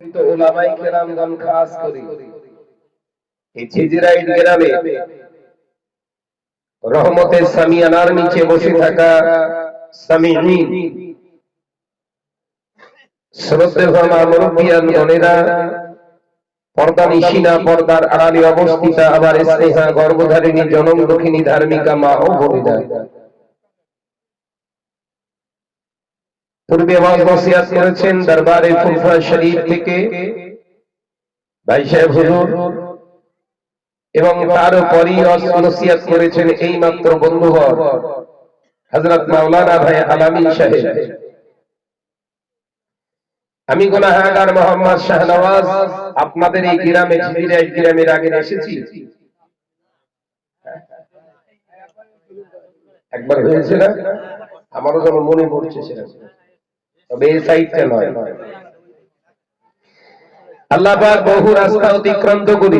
কিন্তু উলামায়ে কেরামগণ খাস করে এই ঝিঝিরাইট গ্রামে রহমতের সামিয়ানার নিচে বসে থাকা সামিঈন শ্রদ্ধেয় মুরব্বিয়ান গণেরা, পর্দা নিশিনা পর্দার আড়ালে অবস্থিত আমার স্নেহা গর্ভধারিণী জনম দুঃখিনী ধার্মিকা মা ও বোনেরা, পূর্বে ওয়াজ নসিহত করেছেন দরবারে ফুরফা শরীফ থেকে ভাই সাহেব হুজুর, এবং তারপরই ওয়াজ নসিহত করেছেন এই মাত্র বন্ধুবর হযরত মাওলানা ভাই আলামিন সাহেব। আমি গুনাহগার মোহাম্মদ শাহনওয়াজ আপনাদের এই গ্রামে ঝিঝিরাইট গ্রামের আগে এসেছি, একবার হয়েছে না? আমারও যেন মনে পড়ছে সেটা, তবে এই সাইডটা নয়। আল্লাহ পাক বহু রাস্তা অতিক্রান্ত করি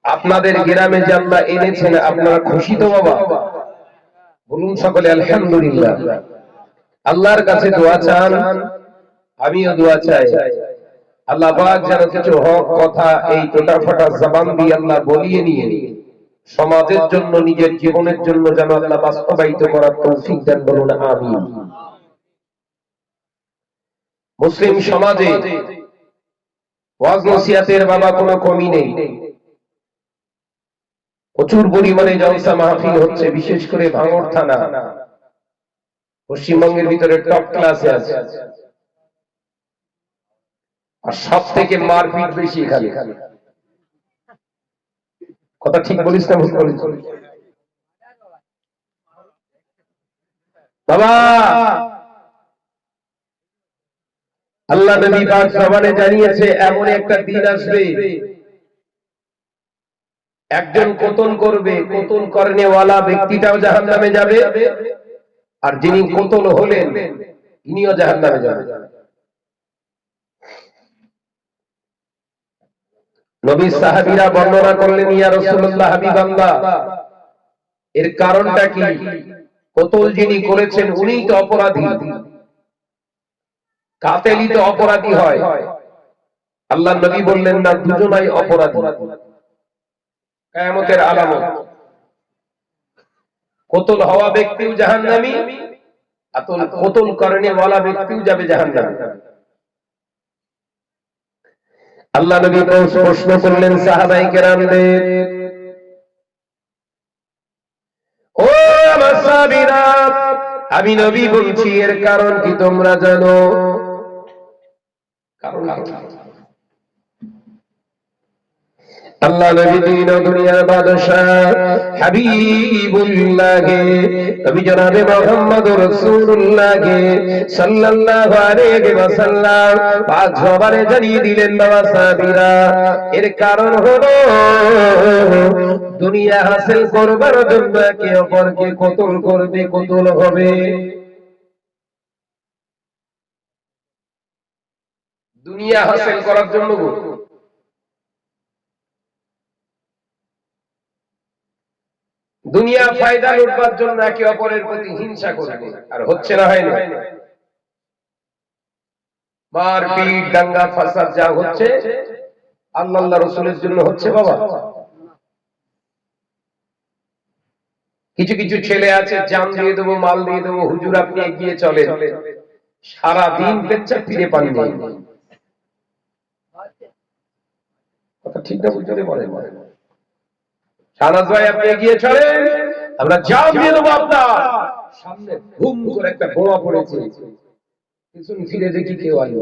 আপনাদের গ্রামে যে আল্লাহ এনেছেন, আপনারা খুশি তো বাবা? বলুন সকলে আলহামদুলিল্লাহ। আল্লাহর কাছে দোয়া চান, আমিও দোয়া চাই আল্লাহ পাক যেন কিছু হক কথা এই টোটাফাটা জবান দিয়ে আল্লাহ বলিয়ে নিয়ে সমাজের জন্য, নিজের জীবনের জন্য যেন আল্লাহ বাস্তবায়িত করার তৌফিক দেন। বলুন আমিন। মুসলিম সমাজে ওয়াজ নসিহতের বাবা কোনো কমি নেই, প্রচুর পরিমাণে জলসা মাহফিল হচ্ছে, বিশেষ করে ভাঙড় থানা পশ্চিমবঙ্গের ভিতরে টপ ক্লাসে আছে। আর সব থেকে মারপিট বেশি এখানে। কথা ঠিক বলিস না ভুল বলিস? বাবা আল্লাহ নবী পাক জবানে জানিয়েছে এমন একটা দিন আসবে, একজন কতল করবে, কতল করনেওয়ালা ব্যক্তিটাও জাহান্নামে যাবে, আর যিনি কতল হলেন ইনিও জাহান্নামে যাবেন। নবী সাহাবীরা বর্ণনা করলেন, ইয়া রাসূলুল্লাহ, হাবিবাল্লাহ, এর কারণটা কি? কতল যিনি করেছেন উনিই তো অপরাধী, কাতেলই তো অপরাধী হয়। আল্লাহ নবী বললেন না, দুজনাই অপরাধী। কিয়ামতের আলামত, কতল হওয়া ব্যক্তিও জাহান্নামী, কতল করনেওয়ালা ব্যক্তিও যাবে জাহান্নামে। আল্লাহ নবী প্রশ্ন করলেন সাহাবায়ে কেরামদের, ও আমার সাহাবীরা, আমি নবী বলছি এর কারণ কি তোমরা জানো? কারণ আল্লাহ নবী দিন ও দুনিয়ার বাদশা হাবিবুল্লাহ নবী জনাবে মুহাম্মদ রাসূলুল্লাহ সাল্লাল্লাহু আলাইহি ওয়াসাল্লাম পাঁচ জবানে জানিয়ে দিলেন, বাবা সাহাবীরা, এর কারণ হলো দুনিয়া হাসিল করবার জন্য একে অপরকে কতল করবে, কতল হবে। দুনিয়া হাসিল করার জন্য দুনিয়া ফায়দা লুটবার জন্য একে অপরের প্রতি হিংসা করবে, আর হচ্ছে না, হয় না? মারপিট দাঙ্গা ফাসাদ যা হচ্ছে আল্লাহ রাসূলের জন্য হচ্ছে বাবা। কিছু কিছু ছেলে আছে, জান দিয়ে দেবো, মাল দিয়ে দেবো, হুজুর আপনি এগিয়ে চলে, সারা দিন পেচ্ছা ফিরে পান নেই। কথা ঠিক না বুঝতে বলেন? শাহনাজ ভাই আপনি এগিয়ে চলেন, আমরা জাম দিয়ে দেবো আপনার সামনে। ঘুম করে একটা বোমা পড়েছে, পিছন ফিরে দেখি কেউ আলো,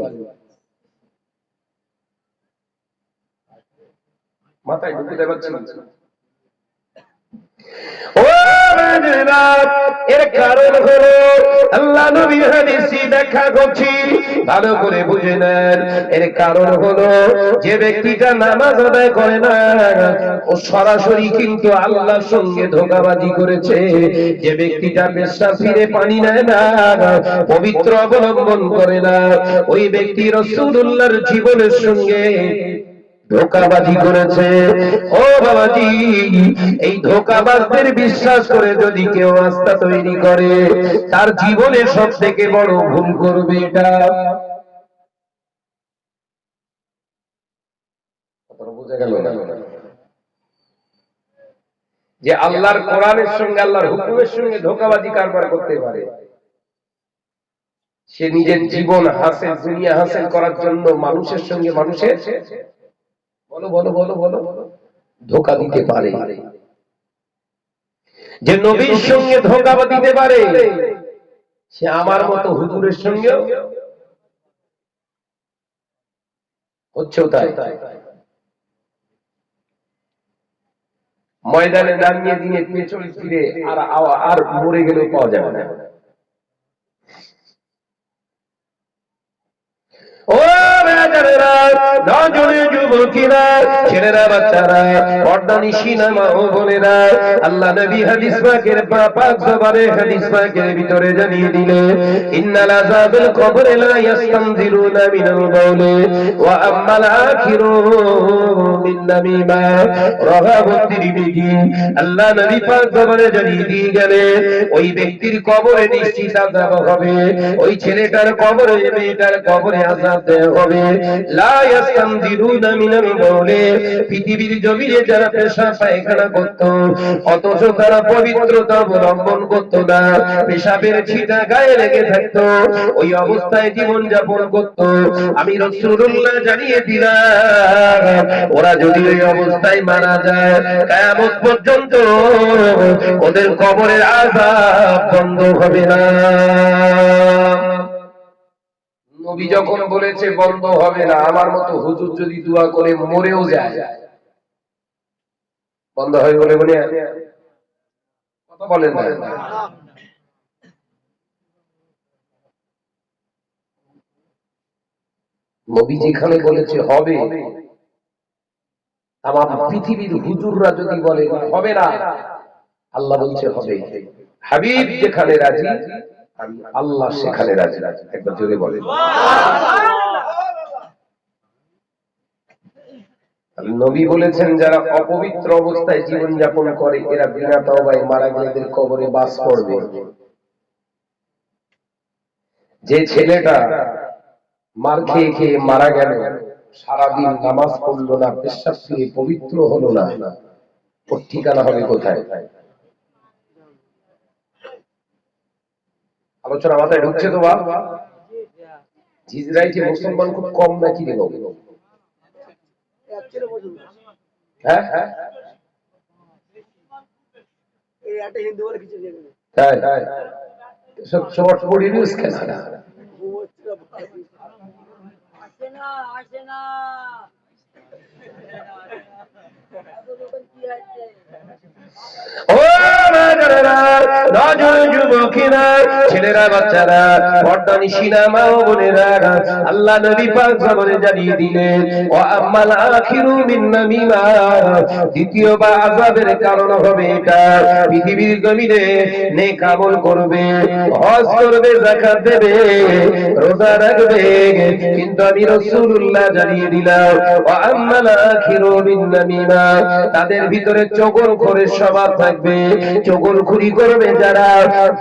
মাথায় ঢুকে দেবার ছিল। ও এর কারণ হলো আল্লাহ নবীর হাদিসে ব্যাখ্যা করছি, ভালো করে বুঝে নেন। এর কারণ হলো যে ব্যক্তিটা নামাজ আদায় করে না ও সরাসরি কিন্তু আল্লাহর সঙ্গে ধোঁকাবাজি করেছে। যে ব্যক্তিটা পেশাব ফিরে পানি নেয় না, পবিত্র অবলম্বন করে না, ওই ব্যক্তি রাসূলুল্লাহর জীবনের সঙ্গে ধোঁকাবাজি করেছে। ও বাবাজি, এই ধোঁকাবাজদের বিশ্বাস করে যদি কেউ আস্থা তৈরি করে, তার জীবনে সব থেকে বড় ভুল করবে এটা। বোঝা গেল না যে আল্লাহর কোরআনের সঙ্গে আল্লাহর হুকুমের সঙ্গে ধোঁকাবাজি কারবার করতে পারে, সে নিজের জীবন হাসিল দুনিয়া হাসিল করার জন্য মানুষের সঙ্গে মানুষের বলো বলো বলো বলো ধোঁকা দিতে পারে। যে নবীর সঙ্গে ধোঁকা দিতে পারে সে আমার মতো হুজুরের সঙ্গে হচ্ছেও তাই। ময়দানে দাঁড়িয়ে দিয়ে পেছনে ফিরে আর মরে গেলেও পাওয়া যাবে না। ও যুবকেরা, ছেলেরা, বাচ্চারা, পর্দানিশীনা মা ও বোনেরা, আল্লাহ নবী হাদিস পাকের পাক জবানে হাদিস পাকের ভিতরে জানিয়ে দিলেন, ইন্নাল আযাবাল কবরে লা ইস্তানজিলুনা মিনাল বাউলি ওয়া আম্মাল আখিরু মিন নামিমা। রাওয়াহু তিরমিজি। আল্লাহ নবী পাক জবানে জানিয়ে দিয়ে গেলেন, ওই ব্যক্তির কবরে নিশ্চিত আযাব হবে, ওই ছেলেটার কবরে, মেয়েটার কবরে আযাব দেওয়া হবে। লা ইস্তানজিলুনা মিনাল বাউলি, পৃথিবীর জমিনে যারা পেশাব পায়খানা করত অথচ তারা পবিত্রতা অবলম্বন করত না, পেশাবের ছিটা গায়ে লেগে থাকত, ওই অবস্থায় জীবন যাপন করত, আমি রাসূলুল্লাহ জানিয়ে দিলাম ওরা যদি ওই অবস্থায় মারা যায় কিয়ামত পর্যন্ত ওদের কবরের আযাব বন্ধ হবে না। নবী যখন বলেছে বন্ধ হবে না, আমার মতো হুজুর যদি দোয়া করে মরেও যায় বন্ধ হয় বলে বলে কথা বলেন না। নবী যেখানে বলেছে হবে, আমার পৃথিবীর হুজুররা যদি বলে হবে না, আল্লাহ বলছে হবে। হাবিব যেখানে রাজি, আমি আল্লাহ সেখানে রাজি। একবার জোরে বলে। নবী বলেছেন যারা অপবিত্র অবস্থায় জীবন যাপন করে এরা বিনা তওবায় মারা গেলে এদের কবরে বাস পড়বে। যে ছেলেটা মার খেয়ে খেয়ে মারা গেল, সারাদিন নামাজ পড়লো না, পেশাব ফিরে পবিত্র হলো না, ওর ঠিকানা হবে কোথায়? আলোচনা মাথায় ঢুকছে তো বাবা? ইসরায়েলে মুসলমান খুব কম নাকি রে বাবা? হ্যাঁ হ্যাঁ সব শর্ট পড়ি নিউজ কেন আসে না ও যুবকেরা, ছেলেরা, বাচ্চারা, পর্দানিশীনা মা ও বোনেরা, আল্লাহ নবী পাক জবানে জানিয়ে দিলেন ওয়া আম্মাল আখিরু মিন নামিমা, দ্বিতীয় বা আযাবের কারণ হবে এটা, পৃথিবীর জমিনে নেক আমল করবে, হজ করবে, যাকাত দেবে, রোজা রাখবে, কিন্তু আমি রাসূলুল্লাহ জানিয়ে দিলাম ওয়া আম্মাল আখিরু মিন নামিমা, তাদের ভিতরে চগলখোরের স্বভাব থাকবে, চগলখুরি করবে যারা,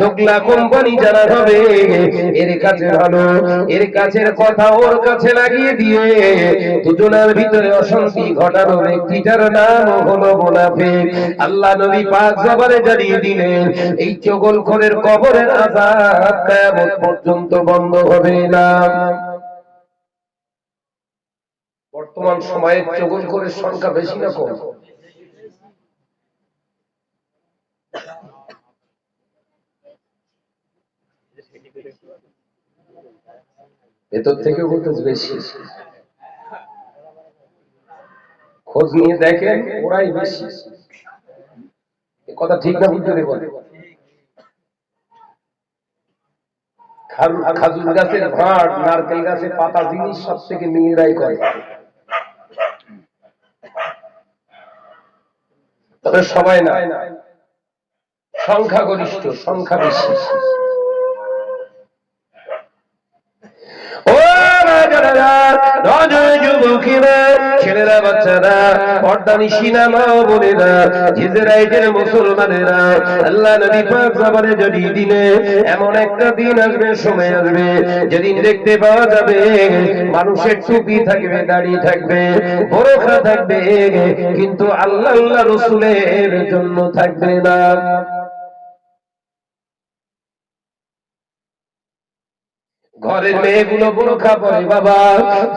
দোগলা কোম্পানি যারা হবে, এর কাছে ভালো, এর কাছের কথা ওর কাছে লাগিয়ে দিয়ে দুজনের ভিতরে অশান্তি ঘটানো ব্যক্তিটার নাম হলো মুনাফিক। আল্লাহ নবী পাক জবানে জানিয়ে দিলেন এই চগলখোরের কবরের আযাব কিয়ামত পর্যন্ত বন্ধ হবে না। বর্তমান সময়ে চগলখোরের সংখ্যা বেশি না কম? ভেতর থেকে বলতে বেশি, খোঁজ নিয়ে দেখেন ওরাই বেশি। কথা ঠিক না বুঝতে বলে? খাজুর গাছের ভাঁড়, নারকেল গাছের পাতা জিনিস সব থেকে মেয়েরাই করে, তবে সবাই না, সংখ্যাগরিষ্ঠ, সংখ্যা বেশি। ও যুবকেরা, ছেলেরা, বাচ্চারা, পর্দানিশিনা মা বোনেরা, ইসরায়েলের মুসলমানেরা, আল্লাহ নবী পাক জবানে জানিয়ে দিলে এমন একটা দিন আসবে, সময় আসবে, যেদিন দেখতে পাওয়া যাবে মানুষের টুপি থাকবে, দাড়ি থাকবে, বোরখা থাকবে, কিন্তু আল্লাহ আল্লাহ রাসূলের জন্য থাকবে না। ঘরের মেয়েগুলো বোরখা পরে, বাবা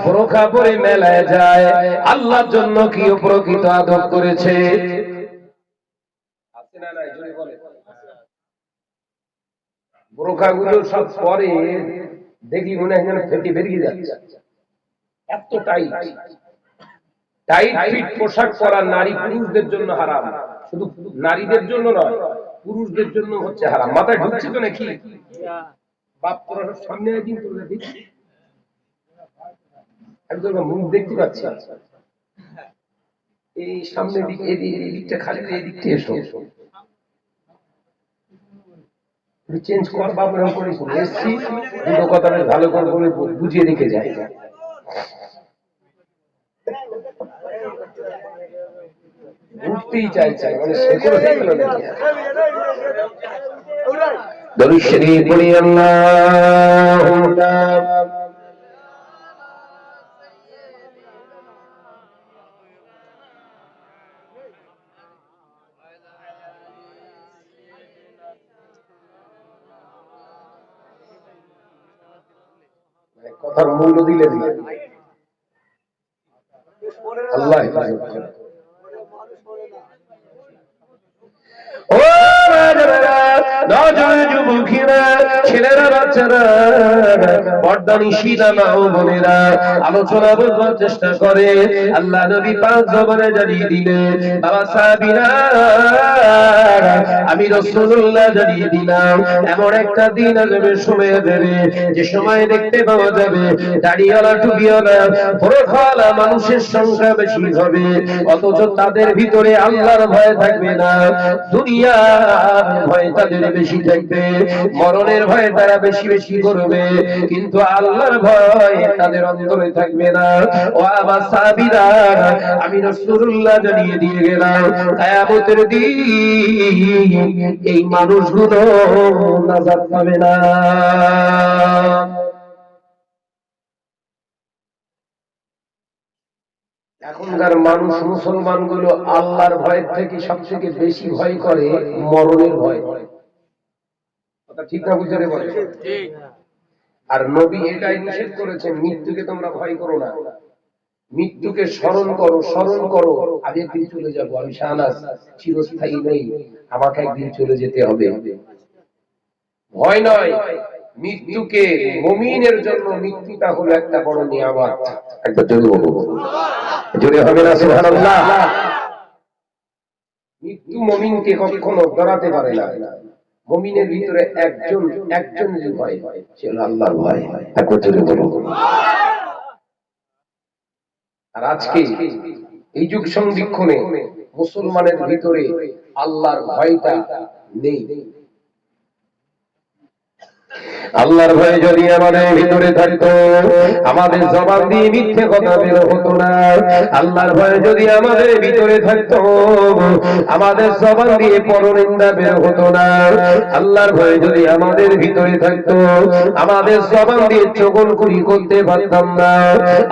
বোরখা পরে মেলায় যায়, আল্লাহর জন্য কি প্রকৃত আদব করেছে? আছে না নাই? জোরে বলে। বোরখাগুলো সব পরে দেখি মনে হয় যেন ফেটে বেরিয়ে যাচ্ছে, এত টাইট টাইট ফিট পোশাক পরা নারী পুরুষদের জন্য হারাম, শুধু নারীদের জন্য নয়, পুরুষদের জন্য হচ্ছে হারাম। মাথায় ঢুকছে তো নাকি? বাপ তোরা সব সামনে একদিন তোরা দেখি একদম মুখ দেখতে পাচ্ছি, এই সামনে দিক এই দিকটা খালি, এই দিকটা এসো, চেঞ্জ কর বাবুর করে এসছি, দুটো কথা ভালো করে বুঝিয়ে রেখে যায়। উঠতেই চাইছে, মানে শেকড় হয়ে গেল নাকি? দরুদ শরীফ পড়ি আল্লাহুম্মা কথার মূল্য দিলে দিলে আল্লাহ হেফাজত করে। ও যুবকেরা, ছেলেরা, বাচ্চারা, পর্দানিশিনা মা ও বোনেরা, আলোচনা বুঝবার চেষ্টা করে। আল্লাহ নবী পাক জবানে জানিয়ে দিলেন, বাবা সাহাবীরা, আমি রাসূলুল্লাহ জানিয়ে দিলাম এমন একটা দিন আসবে, সময় আসবে, যে সময় দেখতে পাওয়া যাবে দাড়িওয়ালা, টুপিওয়ালা, বোরখাওয়ালা মানুষের সংখ্যা বেশি হবে, অথচ তাদের ভিতরে আল্লাহর ভয় থাকবে না। দুনিয়ার ভয় তাদের বেশি থাকবে, মরণের ভয় তারা বেশি বেশি করবে, কিন্তু আল্লাহর ভয় তাদের অন্তরে থাকবে না। ও আমার সাহাবীরা, আমি রাসূলুল্লাহ জানিয়ে দিয়ে গেলাম কিয়ামতের দিন এই মানুষগুলো নাজাত পাবে না। এখনকার মানুষ, মুসলমান গুলো আল্লাহর ভয়ের থেকে সবথেকে বেশি ভয় করে মরণের ভয়। কথা ঠিক না? বুঝতে বলে। আর নবী এটাই নিষেধ করেছেন, মৃত্যুকে তোমরা ভয় করো না, মৃত্যুকে স্মরণ করো, স্মরণ করো আগে একদিন চলে যাবো, আমি শাহনাজ চিরস্থায়ী নেই, আমাকে একদিন চলে যেতে হবে। ভয় নয়, মৃত্যুকে, মুমিনের জন্য মৃত্যুটা হলো একটা বড় নিয়ামত। একবার জোরে বলবো, জোরে হবে না সুবহানাল্লাহ? মৃত্যু মুমিনকে কখনো ডরাতে পারে না। মুমিনের ভিতরে একজন যে ভয়, সে হলো আল্লাহর ভয়। একবার জোরে বলবো। আর আজকে এই যুগ সন্ধিক্ষণে মুসলমানের ভিতরে আল্লাহর ভয়টা নেই। আল্লাহর ভয় যদি আমাদের ভিতরে থাকতো, আমাদের জবান দিয়ে মিথ্যে কথা বের হতো না। আল্লাহর ভয় যদি আমাদের ভিতরে থাকতো, আমাদের জবান দিয়ে পরনিন্দা বের হতো না। আল্লাহর ভয় যদি আমাদের ভিতরে থাকতো, আমাদের জবান দিয়ে চগলখড়ি করতে পারতাম না।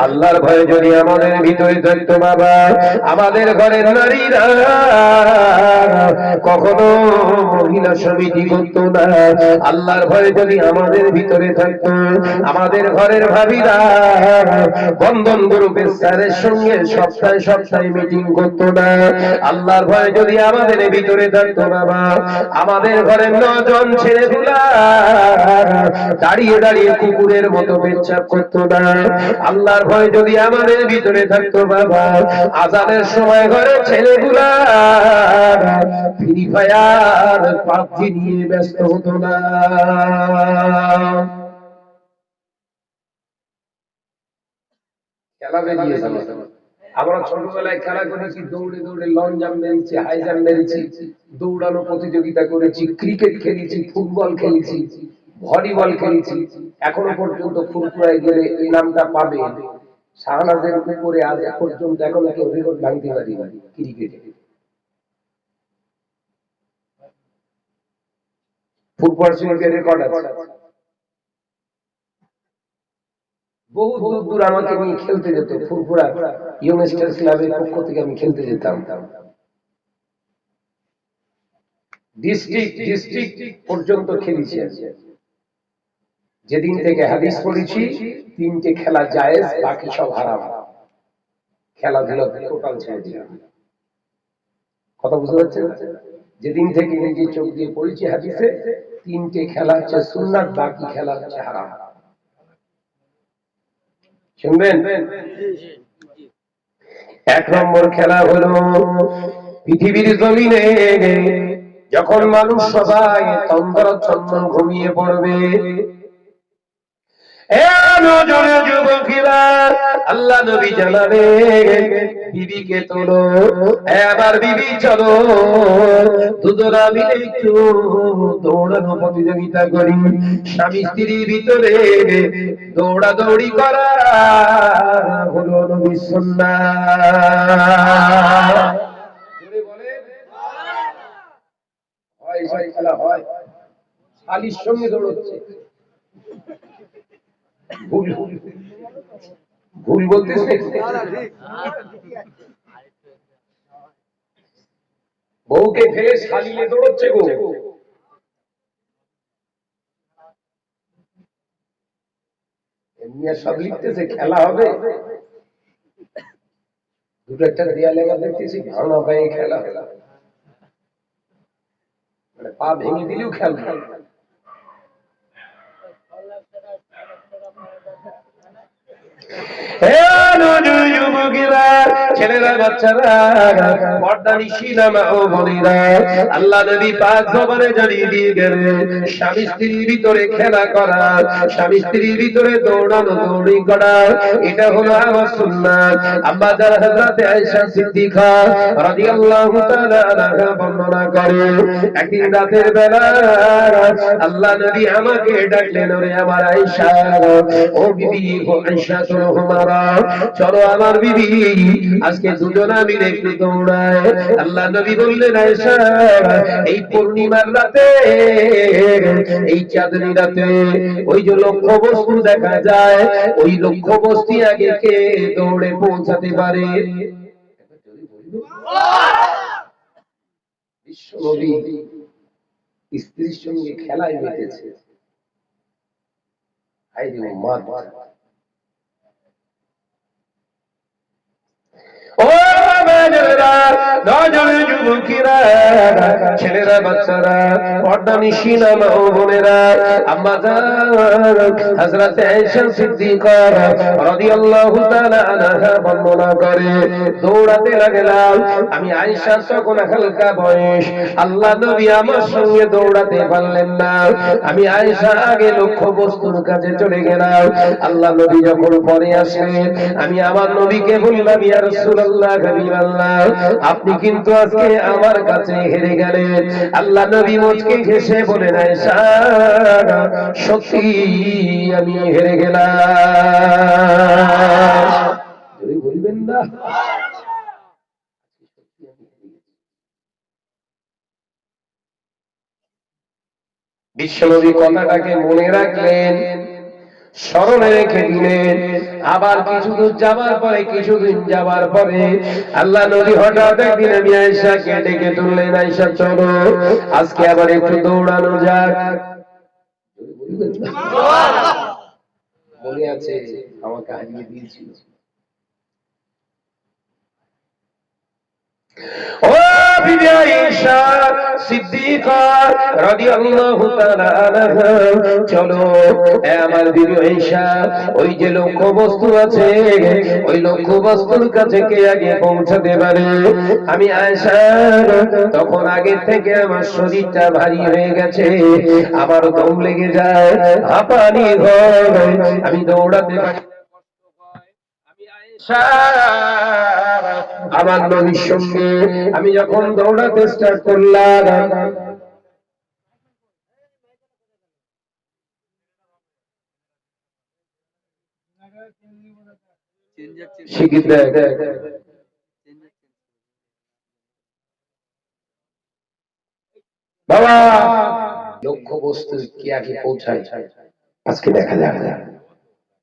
আল্লাহর ভয় যদি আমাদের ভিতরে থাকতো, বাবা আমাদের ঘরের নারীরা কখনো মহিলা সমিতি করতো না। আল্লাহর ভয় যদি আমাদের ভিতরে থাকতো, আমাদের ঘরের ভাবিরা বন্ধন গ্রুপের স্যারের সঙ্গে সপ্তাহে সপ্তাহে মিটিং করতো না। আল্লাহর ভয় যদি আমাদের ভিতরে থাকতো, বাবা আমাদের ঘরের 9 জন ছেলেগুলা দাঁড়িয়ে দাঁড়িয়ে কুকুরের মতো পেচ্ছাপ করতো না। আল্লাহর ভয় যদি আমাদের ভিতরে থাকতো, বাবা আযানের সময় ঘরে ছেলেগুলা ফ্রি ফায়ার পাবজি নিয়ে ব্যস্ত হতো না। খেলা বেরিয়েছে, আমরা ছোটবেলায় খেলা করেছি, দৌড়ে দৌড়ে লং জাম্প মেরেছি, হাই জাম্প মেরেছি, দৌড়ানো প্রতিযোগিতা করেছি, ক্রিকেট খেলেছি, ফুটবল খেলেছি, ভলিবল খেলেছি। এখনো পর্যন্ত ফুরফুরায় গেলে এই নামটা পাবে, শাহনাজের উপরে আজ পর্যন্ত এখন কেউ রেকর্ড ভাঙতে পারি না ক্রিকেটে। ফুটবল শরীফের রেকর্ড আছে। বহু দূর দূর আমাকে নিয়ে খেলতে যেত, ফুরফুরা ইয়ংস্টার ক্লাবের পক্ষ থেকে আমি খেলতে যেতাম। ডিস্ট্রিক্ট পর্যন্ত খেলেছি। যেদিন থেকে হাদিস পড়েছি 3টে খেলা জায়েজ, বাকি সব হারাম। খেলাধুলা টোটাল ছেড়ে দিলাম। কথা বুঝতে পারছেন? যেদিন থেকে নিজে চোখ দিয়ে পড়েছি হাদিসে 3টে খেলা হচ্ছে সুন্নাত, বাকি খেলা হচ্ছে হারাম। শুনবেন? 1 নম্বর খেলা হলো পৃথিবীর জমিনে যখন মানুষ সবাই তন্দ্রাচ্ছন্ন ঘুমিয়ে পড়বে, যুবকেরা আল্লাহ নবী জানাবে বিবিকে তোলো, আবার বিবি চলো দুজনা মিলে একটু দৌড়ানো প্রতিযোগিতা করি। স্বামী স্ত্রীর ভিতরে দৌড়াদৌড়ি করা হলো নবীর সুন্নাহ। হয় খেলা হয়, শালীর সঙ্গে দৌড়চ্ছে। ভুল বলতেছে, বউকে ফেলে শালীলে দৌড়চ্ছে গো। এমনি সব লিখতেছে খেলা হবে, দুটো একটা দেয়ালে দেখতেছি ভাঙা পায়ে খেলা হবে, মানে পা ভেঙে দিলেও খেলবে। ছেলেরা বাচ্চারা পর্দা নিশিনা মা ও বোনেরা, আল্লাহ নবী পাক জবানে জানিয়ে দিয়ে গেলেন স্বামী স্ত্রীর ভিতরে খেলা করা, স্বামী স্ত্রীর ভিতরে দৌড়ানো দৌড়ি করা, এটা হলো আমার সুন্নাত। আম্মা জান হযরত আয়েশা সিদ্দিকা রাদিয়াল্লাহু তাআলা আনহা বর্ণনা করে, একদিন রাতের বেলা আল্লাহ নবী আমাকে ডাকলেন, ওরে আমার আয়েশা, ও বিবি ও আয়েশা চলো আমার বিবি আজকে দুজনা মিলে একটু দৌড়ায়। আল্লাহ নবী বললেন, আয়েশা এই পূর্ণিমার রাতে, এই চাঁদনি রাতে ওই যে লক্ষ্য বস্তু দেখা যায়, ওই লক্ষ্য বস্তু আগে কে দৌড়ে পৌঁছাতে পারে? বিশ্বনবী স্ত্রীর সঙ্গে খেলায় মেতেছে। ছেলেরা বাচ্চারা পর্দা নিশিনা মা ও বোনেরা, আম্মা জান হযরত আয়েশা সিদ্দিকা রাদিয়াল্লাহু তাআলা আনহা বর্ণনা করে, দৌড়াতে লাগলাম। আমি আয়েশা তখন হালকা বয়স, আল্লাহ নবী আমার সঙ্গে দৌড়াতে পারলেন না। আমি আয়েশা আগে লক্ষ্য বস্তুর কাছে চলে গেলাম। আল্লাহ নবী যখন পরে আসলেন, আমি আমার নবীকে বললাম, ইয়া রাসূলুল্লাহ, হাবিবাল্লাহ, আপনি কিন্তু আজকে আমার কাছে হেরে গেলেন। আল্লাহ নবী মুচকি হেসে বলেন, আয়েশা সত্যি আমি হেরে গেলাম। বলবেন না? বিশ্বনবী কথাটাকে মনে রাখলেন, স্মরণে রেখে দিলেন। আবার কিছুদিন যাবার পরে আল্লাহ নবী হঠাৎ একদিন আমি আয়েশাকে ডেকে তুললেন, আয়েশা চলো আজকে আবার একটু দৌড়ানো যাক। মনে আছে আমাকে হারিয়ে দিয়েছিল। ও বিবি আয়েশা সিদ্দিকা রাদিয়াল্লাহু তাআলা আনহা, চলো আমার বিবি আয়েশা, ওই যে লক্ষ্য বস্তু আছে, ওই লক্ষ্য বস্তুর কাছে কে আগে পৌঁছাতে পারে? আমি আয়েশা তখন আগে থেকে আমার শরীরটা ভারী হয়ে গেছে, আমার দম লেগে যায়, হাঁপানি হয়, আমি দৌড়াতে পারি। আমার নবীর সঙ্গে আমি যখন দৌড়াতে স্টার্ট করলাম, শিখিত দেয় বাবা লক্ষ্য বস্তু কি আগে পৌঁছায় আজকে দেখা যাক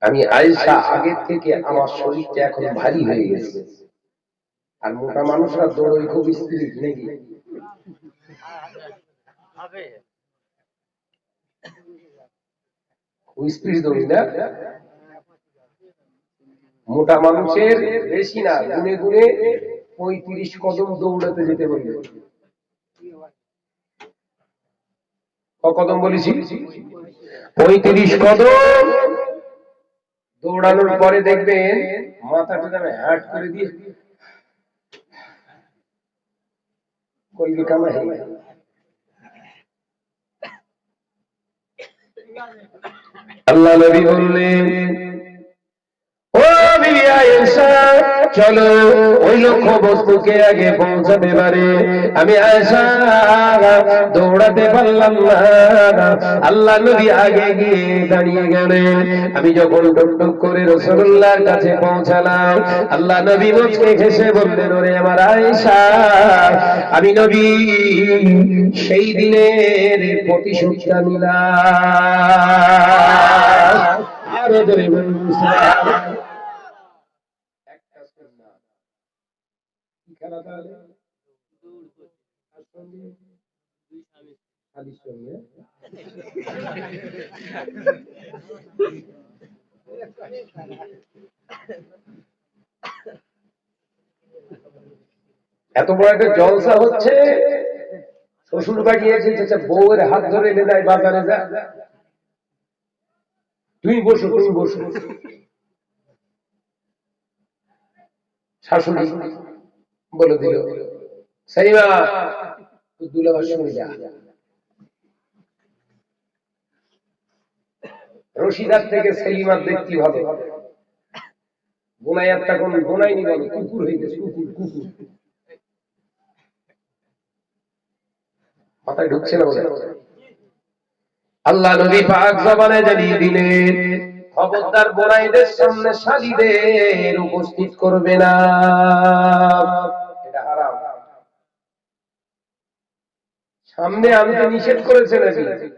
আমি আয়েশা আগের থেকে আমার শরীরটা এখন ভারী হয়ে গেছে আর মোটা মানুষরা দৌড়ই খুব স্পিরিট নাকি খুব স্পিরিট দৌড়ি না মোটা মানুষের বেশি না গুনে গুনে 35 কদম দৌড়াতে যেতে বলবে কদম বলেছি 35 কদম দৌড়ানোর পরে দেখবেন মাথাটা যেন হাট করে দিয়ে কলবি কামা হয়ে গেল আল্লাহ নবী বললেন ও বিবি আয়েশা চলো ওই লক্ষ্য বস্তুকে আগে পৌঁছাতে পারে আমি আয়েশা দৌড়াতে পারলাম না আল্লাহ নবী আগে গিয়ে দাঁড়িয়ে গেলেন আমি যখন টুকটুক করে রাসূলুল্লাহর কাছে পৌঁছালাম আল্লাহ নবী মুচকে হেসে বললেন ওরে আমার আয়েশা আমি নবী সেই দিনের প্রতিশোধটা নিলাম আরো ধরে এত বড় একটা জলসা হচ্ছে শ্বশুর বাড়ি এসেছে বউয়ের হাত ধরে এনে দেয় বাজারে যা তুমি বসো শাশুড়ি বলে দিল সাইমা দুলাভার সঙ্গে যা রশিদার থেকে সেলিমার দেখতে ভালো বোনাইয়ারটা কোন বোনাইনি বলে কুকুর হয়ে গেছে কুকুর মাথায় ঢুকছে না বলে আল্লাহ নবী পাক জবানে জানিয়ে দিলেন খবরদার বোনাইদের সামনে শালীদের উপস্থিত করবে না এটা হারাম সামনে আনতে নিষেধ করেছে নাকি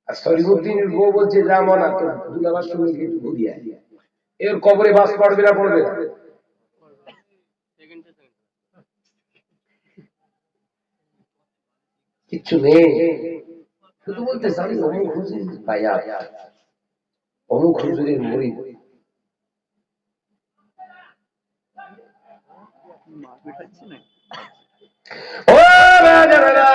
আর শরীফুদ্দিনের বউ বলছে যাবো না তো দুলাভার সঙ্গে একটু ঘুরিয়ে এর কবরে বাস পড়বে না পড়বে না কিচ্ছু নেই শুধু বলতে চাই অমুক হুজুর ভাইয়া অমুক হুজুরের মুরিদ ও রাজারা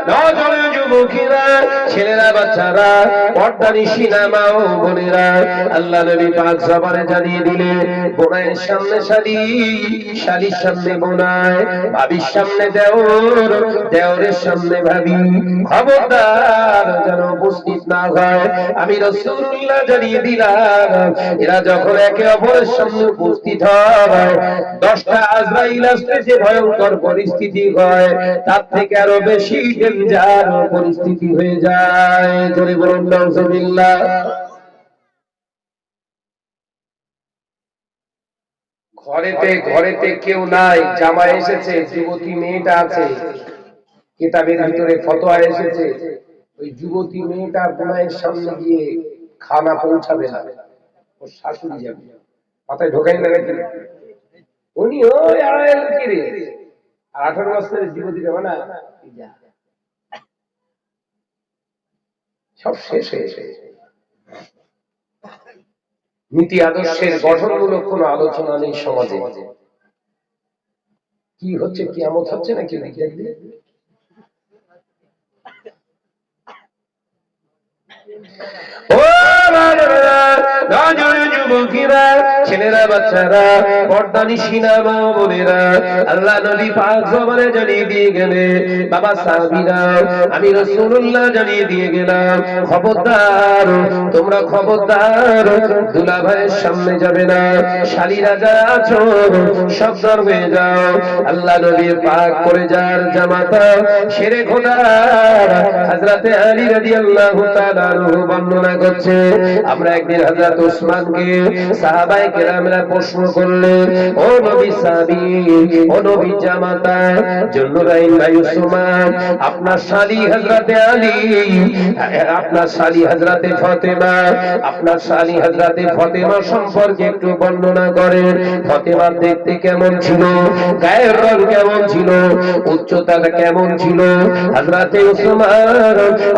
নজরে যুবকেরা ছেলেরা বাচ্চারা পর্দানিশী নামাও বোনেরা আল্লাহ নবী পাক জবানে জানিয়ে দিলেন বোনের সামনে শালী শালীর সামনে বোনায় ভাবির সামনে দেওর দেওরের সামনে ভাবি খবরদার যেন উপস্থিত না হয় আমি রাসূলুল্লাহ জানিয়ে দিলাম এরা যখন একে অপরের সামনে উপস্থিত হয় 10টা আজরাইল আসলে যে ভয়ঙ্কর পরিস্থিতি হয় তার থেকে আরো বেশি ডেঞ্জার পরিস্থিতি হয়ে যায় জোরে বলুন নাউজুবিল্লাহ ঘরেতে কেউ নাই জামাই এসেছে যুবতী মেয়েটা আছে কিতাবের ভিতরে ফতোয়া এসেছে ওই যুবতী মেয়েটা বোনের সামনে গিয়ে খানা পৌঁছাবে না ওর শাশুড়ি যাবে মাথায় ঢোকাই না নাকি উনি ওই আড়াইল কিরে 18 বছরের যুবতী যাবে না সব শেষ হয়েছে নীতি আদর্শের গঠনমূলক কোন আলোচনা নেই সমাজে কি হচ্ছে কিয়ামত হচ্ছে নাকি দেখবে ও যুবকেরা ছেলেরা বাচ্চারা পর্দানিশী নামা বোনেরা আল্লাহ নবী পাক জবানে জানিয়ে দিয়ে গেলে বাবা সাহাবীরা আমি রাসূলুল্লাহ জানিয়ে দিয়ে গেলাম খবরদার তোমরা খবরদার দুলাভাইয়ের সামনে যাবে না শালীরা যারা আছো সব ধর্মে যাও আল্লাহ নবী পাক করে যার জামাতা শেরে খোদা হযরতে আলী রাদিয়াল্লাহু তাআলা আনহু বর্ণনা করছে, আমরা একদিন হযরত ওসমানকে সাহাবায়ে কেরামরা প্রশ্ন করলেন, ও নবী সাহাবী, ও নবী জামাতা জুন্নুরাইন ভাই ওসমান, আপনার শালী হযরতে আলী, আপনার শালী হযরতে ফাতেমা, আপনার শালী হযরতে ফাতেমা সম্পর্কে একটু বর্ণনা করেন। ফাতেমা দেখতে কেমন ছিল, গায়ের রং কেমন ছিল, উচ্চতাটা কেমন ছিল? হযরতে ওসমান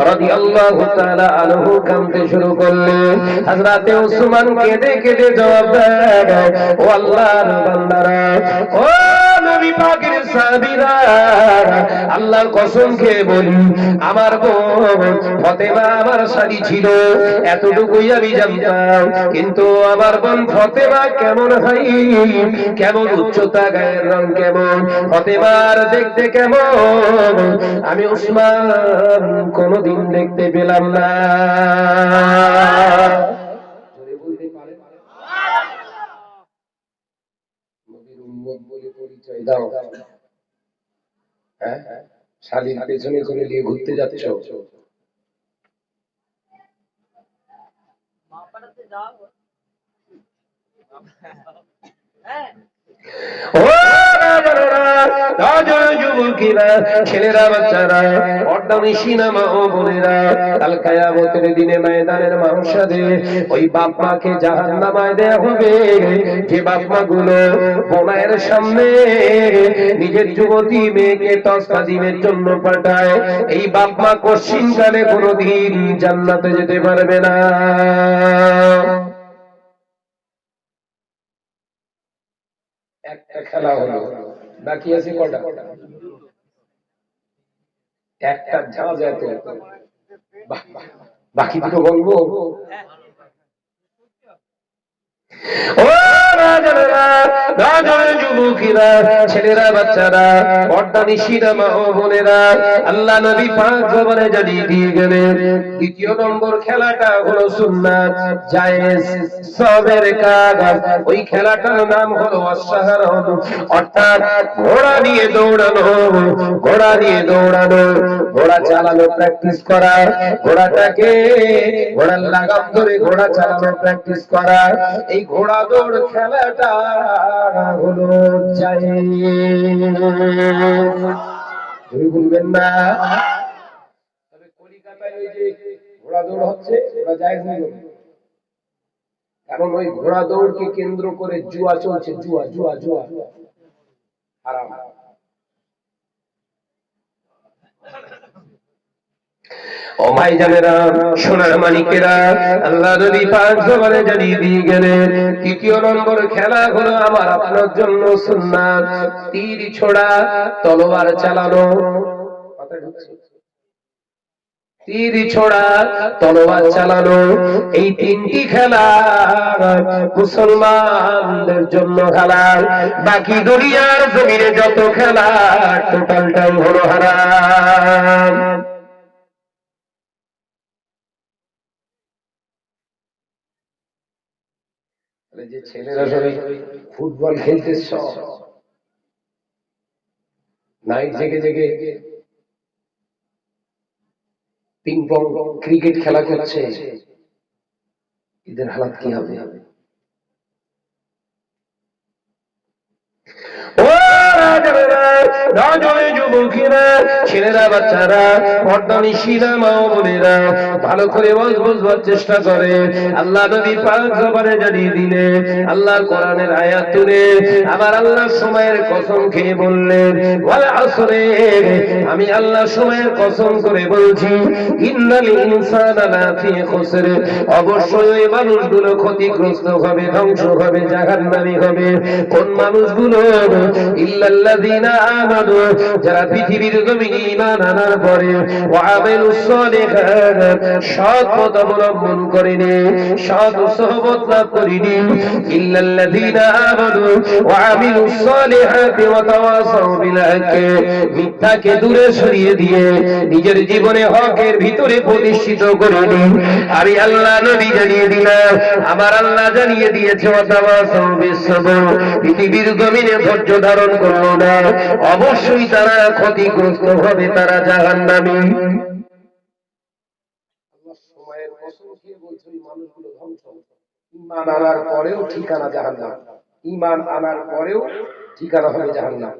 রাদিয়াল্লাহু তাআলা আনহু কাঁদতে শুরু করলেন। হযরতে ওসমান কেঁদে কেঁদে জবাব দেয়, ও আল্লাহর বান্দারা, ও নবী পাকের সাহাবীরা, আল্লাহর কসম খেয়ে বলি, আমার বোন ফাতেমা আমার শালী ছিল, এতটুকুই আমি জানতাম। কিন্তু আমার বোন ফাতেমা কেমন হয়, কেমন উচ্চতা, গায়ের রং কেমন, ফাতেমার দেখতে কেমন, আমি ওসমান কোনদিন দেখতে পেলাম না। নবীর উম্মত বলে পরিচয় দাও, হ্যাঁ? শালীর পেছনে করে নিয়ে ঘুরতে যাচ্ছ। ছেলেরা, বাচ্চারা, সিনেমা ও বোনেরা, কাল কিয়ামতের দিনে ময়দানের মাহশরে ওই বাপ মাকে জাহান্নামায় দেয়া হবে। যে বাপ মা গুলো বোনের সামনে নিজের যুবতী মেয়েকে তসতাজিমের জন্য পাঠায়, এই বাপ মা কশিনকালে কোনোদিন জান্নাতে যেতে পারবে না। একটা খেলা হলো, বাকি আছে কটা? একটা যাওয়া যায় তো, বাকি দুটো বলবো। ও যুবকেরা, ছেলেরা, বাচ্চারা, পর্দানিশীরা, মা ও বোনেরা, আল্লাহ নবী পাক জবানে জানিয়ে দিয়ে গেলেন, দ্বিতীয় নম্বর খেলাটা হলো সুন্নাত, জায়েজ, সবের কাজ। ওই খেলাটার নাম হলো অশ্বারোহণ, অর্থাৎ ঘোড়া নিয়ে দৌড়ানো, ঘোড়া নিয়ে দৌড়ানো, ঘোড়া চালানো প্র্যাকটিস করা, ঘোড়াটাকে ঘোড়ার লাগাম ধরে ঘোড়া চালানো প্র্যাকটিস করা। এই ঘোড়া দৌড় খেলাটা হলো বলবেন না, তবে কলিকাতায় ওই যে ঘোড়া দৌড় হচ্ছে ওটা জায়েজ নেই, কারণ ওই ঘোড়া দৌড়কে কেন্দ্র করে জুয়া চলছে, জুয়া জুয়া জুয়া হারাম। ও ভাই জানেরা, সোনার মানিকেরা, আল্লাহ নবী পাক জবানে জানিয়ে দিয়ে গেলেন, তৃতীয় নম্বর খেলা হলো আমার আপনার জন্য সুন্নাত, তীর ছোড়া, তলোয়ার চালানো। তীর ছোড়া, তলোয়ার চালানো, এই তিনটি খেলা মুসলমানদের জন্য খেলা। বাকি দুনিয়ার জমিনে যত খেলা টোটালটাই হলো হারাম। যে ছেলেরা সবাই ফুটবল খেলতে নাইট জেগে জেগে পিং পং, ক্রিকেট খেলা করছে, এদের হালাত কি হবে? যুবকেরা, ছেলেরা, বাচ্চারা, পর্দানিশীরা, মা ও বোনেরা, ভালো করে বুঝবার চেষ্টা করে। আল্লাহ নবী পাক জবানে জানিয়ে দিলে, আল্লাহর কোরআনের আয়াত তুলে আবার আল্লাহ সময়ের কসম খেয়ে বললেন, ওয়াল আসরে, আমি আল্লাহ সময়ের কসম করে বলছি, ইন্নাল ইনসানা লাফি খুসর, অবশ্যই ওই মানুষগুলো ক্ষতিগ্রস্ত হবে, ধ্বংস হবে, জাহান্নামী হবে। কোন মানুষগুলো? ইল্লাল্লাযীনা আমানু, যারা পৃথিবীর জমিনে ঈমান আনার পরে ওয়া আমিলুস সালিহাত, সৎ পথ অবলম্বন করেনি, সৎ সুহবত লাভ করেনি। ইল্লাল্লাযীনা আমানু ওয়া আমিলুস সালিহাত ওয়া তাওয়াসাউ বিল হক, মিথ্যাকে দূরে সরিয়ে দিয়ে নিজের জীবনে হকের ভিতরে প্রতিষ্ঠিত করেনি। আমি আল্লাহ নবী জানিয়ে দিলাম, আমার আল্লাহ জানিয়ে দিয়েছে, ওয়া তাওয়াসাউ বিস সবর, পৃথিবীর জমিনে ধৈর্য ধারণ করলো না, অবশ্যই তারা ক্ষতিগ্রস্ত হবে, তারা জাহান্নামী। সময়ের ঈমান আনার পরেও ঠিকানা জাহান্নাম, ঈমান আনার পরেও ঠিকানা হবে জাহান্নাম।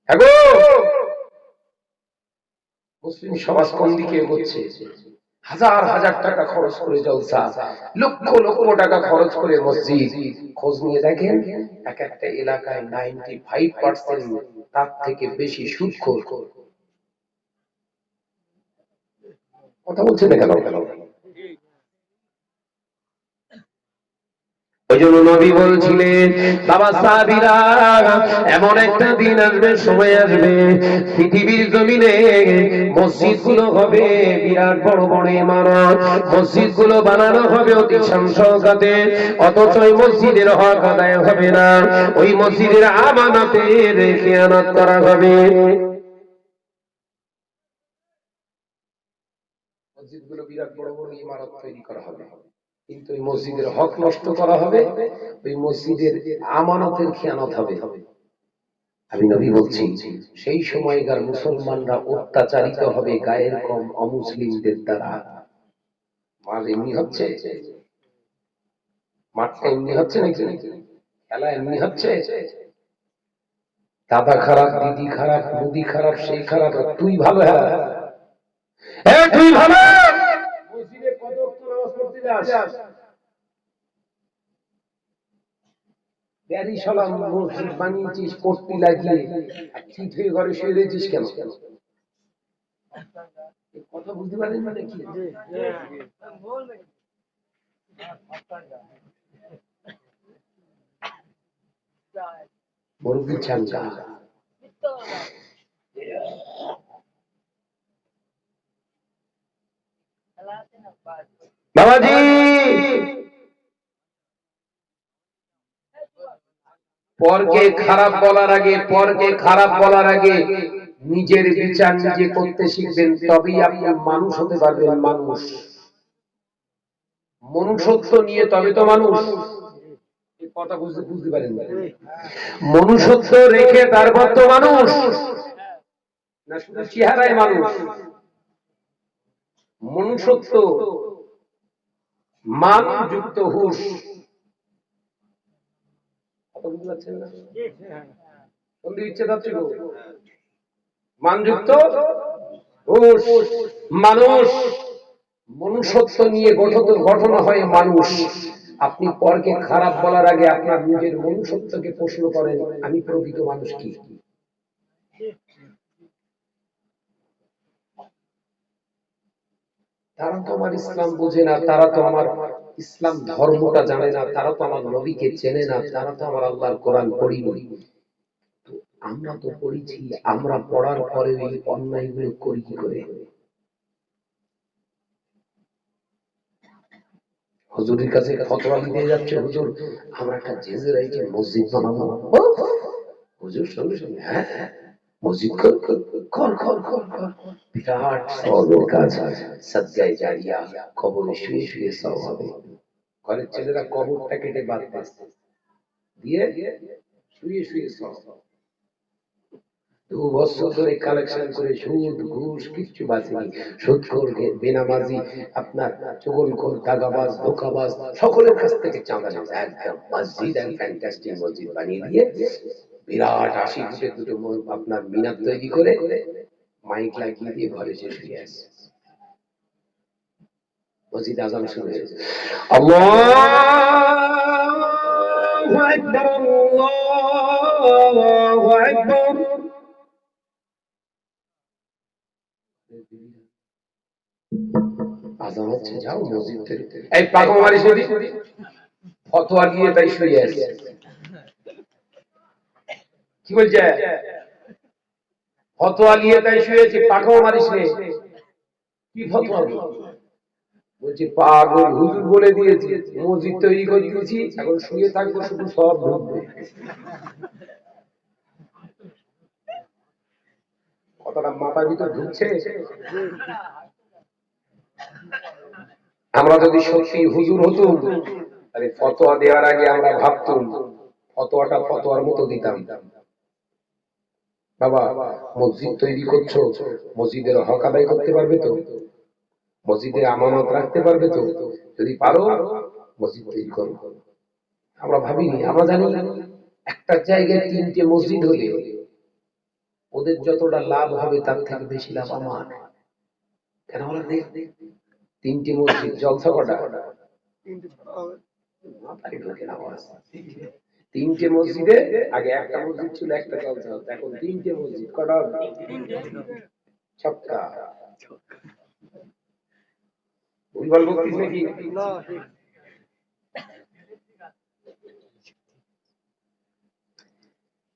হ্যাগো মুসলিম সমাজ কোন দিকে এগোচ্ছে? হাজার হাজার টাকা খরচ করে জলসা, লক্ষ লক্ষ টাকা খরচ করে মসজিদ। খোঁজ নিয়ে দেখেন এক একটা এলাকায় 95% তার থেকে বেশি সুদখোর। কথা বলছেন না কেন? ওই জন্য নবী বলছিলেন, বাবা সাহাবীরা, এমন একটা দিন আসবে, সময় আসবে, পৃথিবীর জমিনে মসজিদগুলো হবে বিরাট বড় বড় ইমারত, মসজিদগুলো বানানো হবে অতি শান-শওকতে, অথচ ওই মসজিদের হক আদায় হবে না, ওই মসজিদের আমানতের খেয়ানত করা হবে। মসজিদগুলো বিরাট বড় বড় ইমারত তৈরি করা হবে, কিন্তু ওই মসজিদের হক নষ্ট করা হবে, ওই মসজিদের আমানতের খেয়ানত হবে। আমি নবী বলছি, সেই সময়কার মুসলমানরা অত্যাচারিত হবে গায়ের কম অমুসলিমদের দ্বারা। মাল এমনি হচ্ছে, মাঠটা এমনি হচ্ছে নাকি, খেলা এমনি হচ্ছে। দাদা খারাপ, দিদি খারাপ, মুদি খারাপ, সেই খারাপ, তুই ভালো। হ্যাঁ তুই ভালো, মসজিদে কত ওয়াক্ত নামাজ পড়তে যাস? ব্যারিশালা মসজিদ বানিয়েছিস পট্টি লাগিয়ে, চিত হয়ে ঘরে শুয়ে রয়েছিস কেন? কথা বুঝতে পারেন মানে কি? মুরগি চাঙ্গা বাবাজি, পরকে খারাপ বলার আগে নিজের বিচার নিজে করতে শিখবেন, তবেই আপনি মানুষ হতে পারবেন। মনুষ্যত্ব নিয়ে তবে তো মানুষ। কথা বুঝতে পারেন? মনুষ্যত্ব রেখে তারপর তো মানুষ না, শুধু চেহারায় মানুষ। মনুষ্যত্ব, মানযুক্ত হুঁশ। মানযুক্ত হুঁশ, মানুষ, মনুষ্যত্ব নিয়ে গঠন হয় মানুষ। আপনি পরকে খারাপ বলার আগে আপনার নিজের মনুষ্যত্বকে প্রশ্ন করেন, আমি প্রকৃত মানুষ কি? তারা তো আমার ইসলাম বোঝে না, তারা তো আমার ইসলাম ধর্মটা জানে না, তারা তো আমার নবীকে চেনে না, তারা তো আমার আল্লাহর কোরআন পড়িনি। আমরা তো পড়েছি, আমরা পড়ার পরে এই অন্যায়গুলো করি কি করে? হুজুরের কাছে ফতোয়া দিতে যাচ্ছে, হুজুর আমরা একটা জেজেরাইকে মসজিদ বানাবো। হুজুর সঙ্গে সঙ্গে হ্যাঁ মসজিদ কর, বিরাট সওয়াবের কাজ, সাদগায়ে জারিয়া, কবরে শুয়ে শুয়ে সওয়াব হবে। ঘরের ছেলেরা কবরটা কেটে বাদ দিয়ে শুয়ে শুয়ে সওয়াব। 2 বছর ধরে কালেকশন করে সুদ ঘুষ কিচ্ছু বাঁচেনি, সুদখোর, বেনামাজি, আপনার চুগলখোর, দাগাবাজ, ধোঁকাবাজ, সকলের কাছ থেকে চাঁদা নেয়। একদম মসজিদ এক ফ্যান্টাস্টিক মসজিদ বানিয়ে দিয়ে বিরাট 80 ফুটের দুটো আপনার মিনার তৈরি করে মাইক লাগিয়ে দিয়ে ঘরে শুয়ে আসে। মসজিদ আজান শুরু হয়েছে, আল্লাহু আকবার, আল্লাহু আকবার। আজান হচ্ছে, যাও মসজিদ থেকে এই পাগল মারি শুনি ফতোয়া দিয়ে তাই শুয়ে আছে। কি বলছে? ফতোয়া নিয়ে তাই শুয়েছে, পাগল মারিস নে। কি ফতোয়া? বলছি পাগল, হুজুর বলে দিয়েছে মসজিদ তৈরি করে দিয়েছি, এখন শুয়ে থাকবো, শুধু সব ঢুকবে। কথাটা মাথার ভিতর ঢুকছে? আমরা যদি সত্যি হুজুর হতুম, তাহলে ফতোয়া দেওয়ার আগে আমরা ভাবতুম ফতোয়াটা ফতোয়ার মতো দিতাম। বাবা মসজিদ তৈরি করছো, মসজিদের হক আদায় করতে পারবে তো? মসজিদে আমানত রাখতে পারবে তো? যদি পারো মসজিদ তৈরি করো। আমরা ভাবিনি, আমরা জানি একটা জায়গায় 3টে মসজিদ হলে ওদের যতটা লাভ হবে তার থেকে বেশি লাভ আমার। কেন বলেন? 3টে মসজিদ, জলসা কটা? 3টে মসজিদে আগে একটা মসজিদ ছিল, একটা জলসা হতো, এখন 3টে মসজিদ, কটা? ছক্কা। ভুলভাল বলছিস নাকি?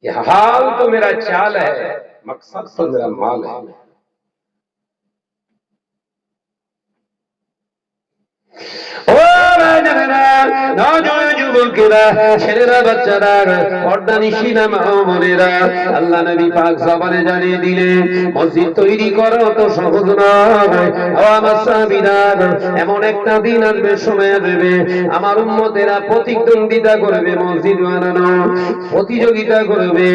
ये हाल तो मेरा चाल है, मकसद तो मेरा माल है। ছেলেরা বাচ্চারা পর্দা নিশিনা মা বোনেরা, আল্লাহ নবী পাক জবানে জানিয়ে দিলেন মসজিদ তৈরি করা তো সহজ নয়। ও আমার সাহাবীরা, এমন একটা দিন আসবে, সময় আসবে, আমার উম্মতেরা প্রতিদ্বন্দ্বিতা করবে মসজিদ বানানো, প্রতিযোগিতা করবে।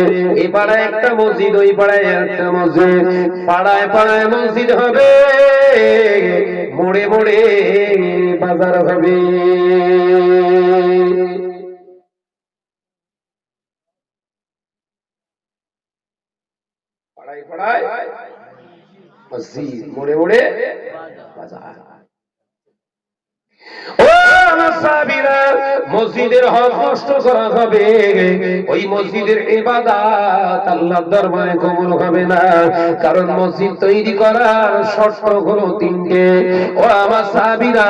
এই পাড়ায় একটা মসজিদ, ওই পাড়ায় একটা মসজিদ, পাড়ায় পাড়ায় মসজিদ হবে, মোড়ে মোড়ে বাজার হবে। পাড়ায় পাড়ায় মসজিদ, মোড়ে মোড়ে বাজার। ও আমার সাহাবীরা, মসজিদের হক নষ্ট করা হবে, ওই মসজিদের ইবাদত আল্লাহর দরবারে কবুল হবে না। কারণ মসজিদ তৈরি করার শর্ত হলো 3টে। ও আমার সাহাবীরা,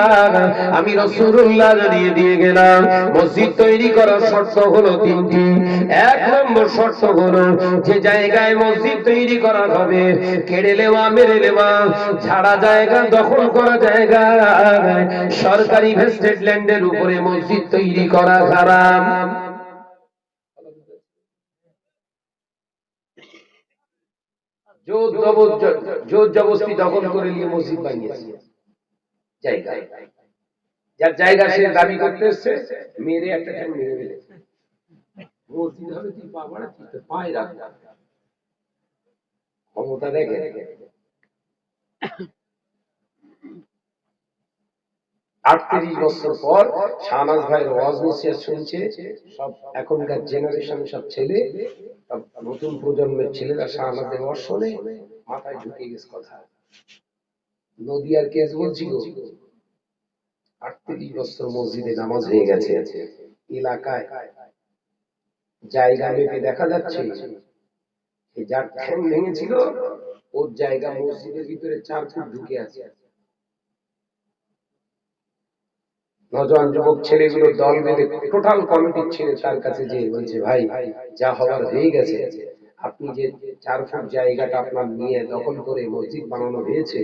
আমি রাসূলুল্লাহ জানিয়ে দিয়ে গেলাম মসজিদ তৈরি করার শর্ত হলো 3টি। 1 নম্বর শর্ত হলো যে জায়গায় মসজিদ তৈরি করা হবে, কেড়ে নেওয়া, মেরে নেওয়া, ছাড়া জায়গা, দখল করা জায়গা, সরকারি ভেস্টেড ল্যান্ডের উপরে মসজিদ তৈরি করা হারাম। জোর জবরদস্তি দখল করে নিয়ে মসজিদ বানিয়েছে জায়গা, যার জায়গা সে দাবি করতে এসছে, মেরে একটা ঠ্যাং মেরে ফেলেছে। মসজিদ হবে, তুই পা বাড়াচ্ছিস, তোর পায়ে রাখ। ক্ষমতা দেখে। 38 বছর পর শাহনাজ ভাইয়ের ওয়াজ নসিহত শুনছে সব এখনকার জেনারেশন, সব ছেলে, সব নতুন প্রজন্মের ছেলেরা শাহনাজের ওয়াজ শুনে মাথায় ঢুকে গেছে কথা। নদিয়ার কেস বলছি গো, 38 বছর মসজিদে নামাজ হয়ে গেছে, এলাকায় জায়গা মেপে দেখা যাচ্ছে যার ঠ্যাং ভেঙেছিল ওর জায়গা মসজিদের ভিতরে 4 ফুট ঢুকে আছে। নজওয়ান যুবক ছেলেগুলো দল বেঁধে টোটাল কমিটির ছেলে তার কাছে যে বলছে, ভাই যা হওয়ার হয়ে গেছে, আপনি যে 4 ফুট জায়গাটা আপনার নিয়ে দখল করে মসজিদ বানানো হয়েছে,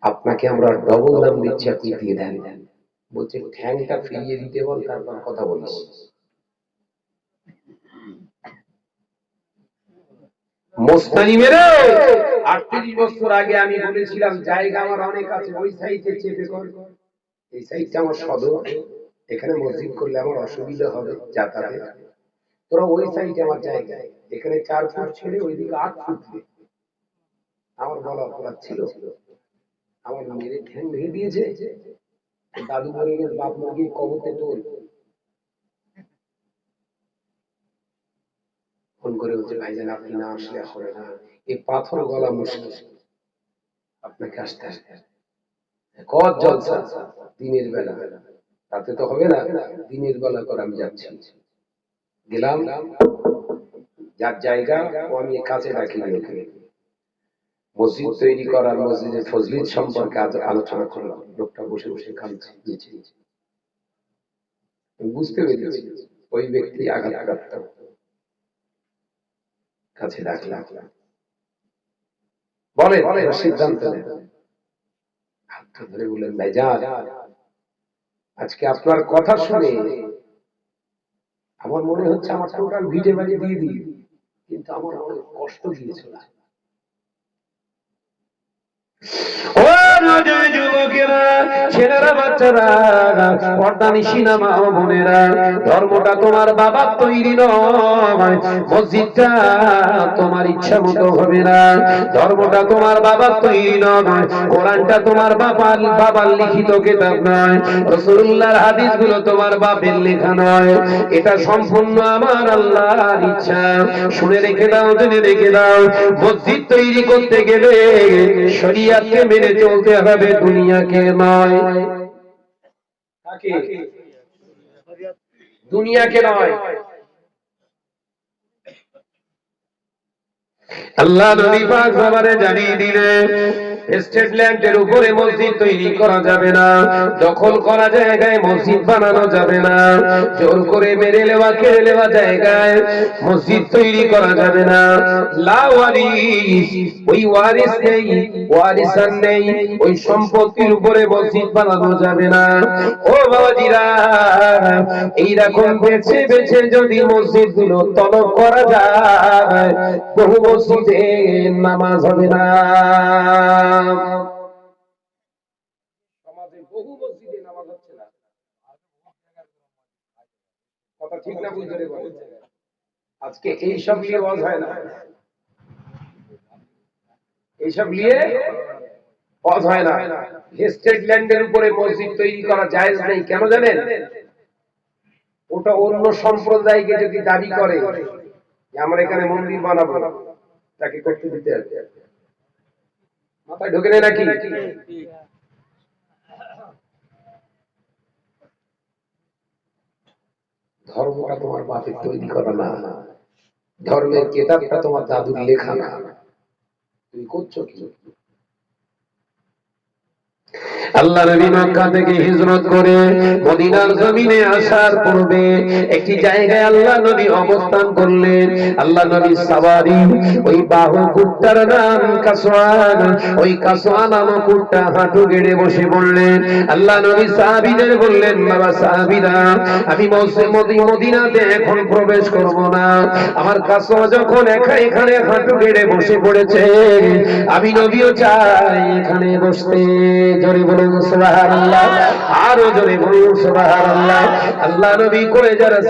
আপনাকে আমরা ডবল দাম দিচ্ছি, আপনি দিয়ে দেন। বলছে ঠ্যাংটা ফিরিয়ে দিতে বল, তারপর কথা বলিস। মোস্তানি মেরে 38 বছর আগে আমি বলেছিলাম জায়গা আমার অনেক আছে, ওই সাইডে চেপে কর, এই সাইডটা আমার সদর, এখানে মসজিদ করলে আমার অসুবিধা হবে যাতায়াতে, তোরা ওই সাইডে আমার জায়গা, এখানে 4 ফুট ছেড়ে ওইদিকে 8 ফুট দে। আমার বলা অপরাধ ছিল? আমার মেরে ঠ্যাং ভেঙে দিয়েছে। দাদু মরে গেছে, বাপ মরে গিয়ে কবরতে তোল ফোন করে বলছে, ভাইজান আপনি না আসলে হবে না, এই পাথর গলা মুশকিল, আপনাকে আসতে আসতে কত জলসা দিনের বেলা, রাতে তো হবে না, দিনের বেলা করে আমি যাচ্ছি। গেলাম, যার জায়গা ও আমি কাছে রাখি, মসজিদ তৈরি করার, মসজিদের ফজলিত সম্পর্কে আলোচনা করলাম। লোকটা বসে বসে কাঁদছে নিচে, বুঝতে পেরেছি ওই ব্যক্তি আঘাতপ্রাপ্ত। কাছে রাখলাম, বলে সিদ্ধান্ত নেন। হাতটা ধরে বললেন, ভাইজান আজকে আপনার কথা শুনে আমার মনে হচ্ছে আমার টোটাল ভিটে বাড়ি দিয়ে দিই, কিন্তু আমার অনেক কষ্ট দিয়েছিল। ও যুবকেরা, ছেলেরা, বাচ্চারা, পর্দানিশী মা ও বোনেরা, ধর্মটা তোমার বাবার তৈরি নয়, মসজিদটা তোমার ইচ্ছা মতো হবে না, ধর্মটা তোমার বাবার তৈরি নয়, কোরআনটা তোমার বাবার লিখিত কিতাব নয়, রাসূলুল্লাহর হাদিসগুলো তোমার বাপের লেখা নয়, এটা সম্পূর্ণ আমার আল্লাহর ইচ্ছা। শুনে রেখে দাও, জেনে রেখে দাও, মসজিদ তৈরি করতে গেলে শরীয়তকে মেনে চলতে হবে, দুনিয়াকে নয়। দুনিয়াকে নয়। আল্লাহ নবী পাক সবারে জানিয়ে দিলেন, স্টেট ল্যান্ডের উপরে মসজিদ তৈরি করা যাবে না, দখল করা জায়গায় মসজিদ বানানো যাবে না, জোর করে মেরে নেওয়া কেড়ে নেওয়া জায়গায় মসজিদ তৈরি করা যাবে না। লা ওয়ারিস, ওই ওয়ারিস নেই, ওয়ারিসান নেই, ওই সম্পত্তির উপরে মসজিদ বানানো যাবে না। ও বাবাজিরা, এইরকম বেছে বেছে যদি মসজিদ গুলো তলব করা যায়, বহু মসজিদে নামাজ হবে না। সমাজে বহু মসজিদে নামাজ হচ্ছে না। কথা ঠিক না বুঝতে পারছেন? আজকে এইসব নিয়ে ওয়াজ হয় না, এইসব নিয়ে ওয়াজ হয় না। স্টেট ল্যান্ডের উপরে মসজিদ তৈরি করা জায়েজ নেই, কেন জানেন? ওটা অন্য সম্প্রদায়কে যদি দাবি করে যে আমরা এখানে মন্দির বানাবো, তাকে করতে দিতে হবে। মাথায় ঢোকে না নাকি? ধর্মটা তোমার বাপের তৈরি করা না, ধর্মের কেতাবটা তোমার দাদুর লেখা না, তুমি করছো কি? আল্লাহ নবী মক্কা থেকে হিজরত করে মদিনার জমিনে আসার পূর্বে একটি জায়গায় আল্লাহ নবী অবস্থান করলেন। আল্লাহ নবী সাওয়ারি, ওই বাহু কুট্টার নাম কাসওয়ান, ওই কাসওয়ান নামক কুট্টা হাঁটু গেড়ে বসে পড়লেন। আল্লাহ নবী সাহাবীদের বললেন, বাবা সাহাবীরা, আমি মদিনাতে এখন প্রবেশ করব না, আমার কাসওয়া যখন এখানে হাঁটু গেড়ে বসে পড়েছে, আমি নবীও চাই এখানে বসতে। জোরে বলুন সুবহানাল্লাহ, আরো জোরে বলুন সুবহানাল্লাহ। আল্লাহ নবী করে যারা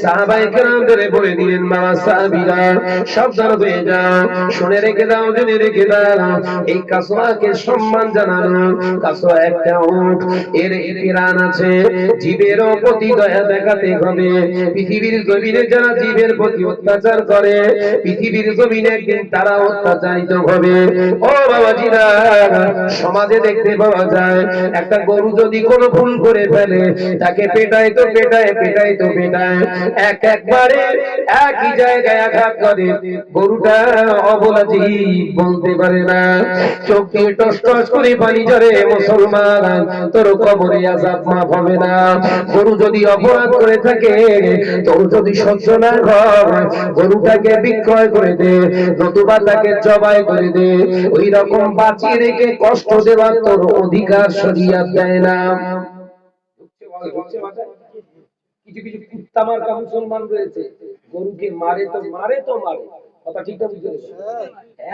সাহাবায়ে কেরামদের বলে দিলেন, বাবা সাহাবীরা সাবধান হয়ে যাও, শুনে রেখে দাও, জেনে রেখে দাও, এই কাসওয়াকে সম্মান জানানো। কাসওয়া একটা উট, এর প্রাণ আছে, জীবের প্রতি দয়া দেখাতে হবে। পৃথিবীর জমিনে যারা জীবের প্রতি অত্যাচার করে, পৃথিবীর জমিনে একদিন তারা অত্যাচারিত হবে। ও বাবাজিরা, সমাজে দেখতে পাওয়া যায়, একটা গরু যদি কোনো ভুল করে ফেলে, তাকে পেটায় তো পেটায়, পেটায় তো পেটায়, একবারে একই জায়গায় আঘাত করে, গরুটা অবলা জীব, বলতে পারে না, চোখ দিয়ে টস টস করে পানি ঝরে, মুসলমান তোর কবরে আযাব মাফ হবে না। গরু যদি অপরাধ করে থাকে, তোর যদি সহ্য না হয়, গরুটাকে বিক্রয় করে দে, নতুবা তাকে জবাই করে দে। ওই রকম বাঁচিয়ে রেখে কষ্ট দেওয়ার তোর অধিকার শরীয়ত দেয় না। কিছু কিছু কুত্তা মার্কা মুসলমান রয়েছে, গরুকে মারে তো মারে তো মারে, কথা ঠিক না বুঝতে পেরেছেন?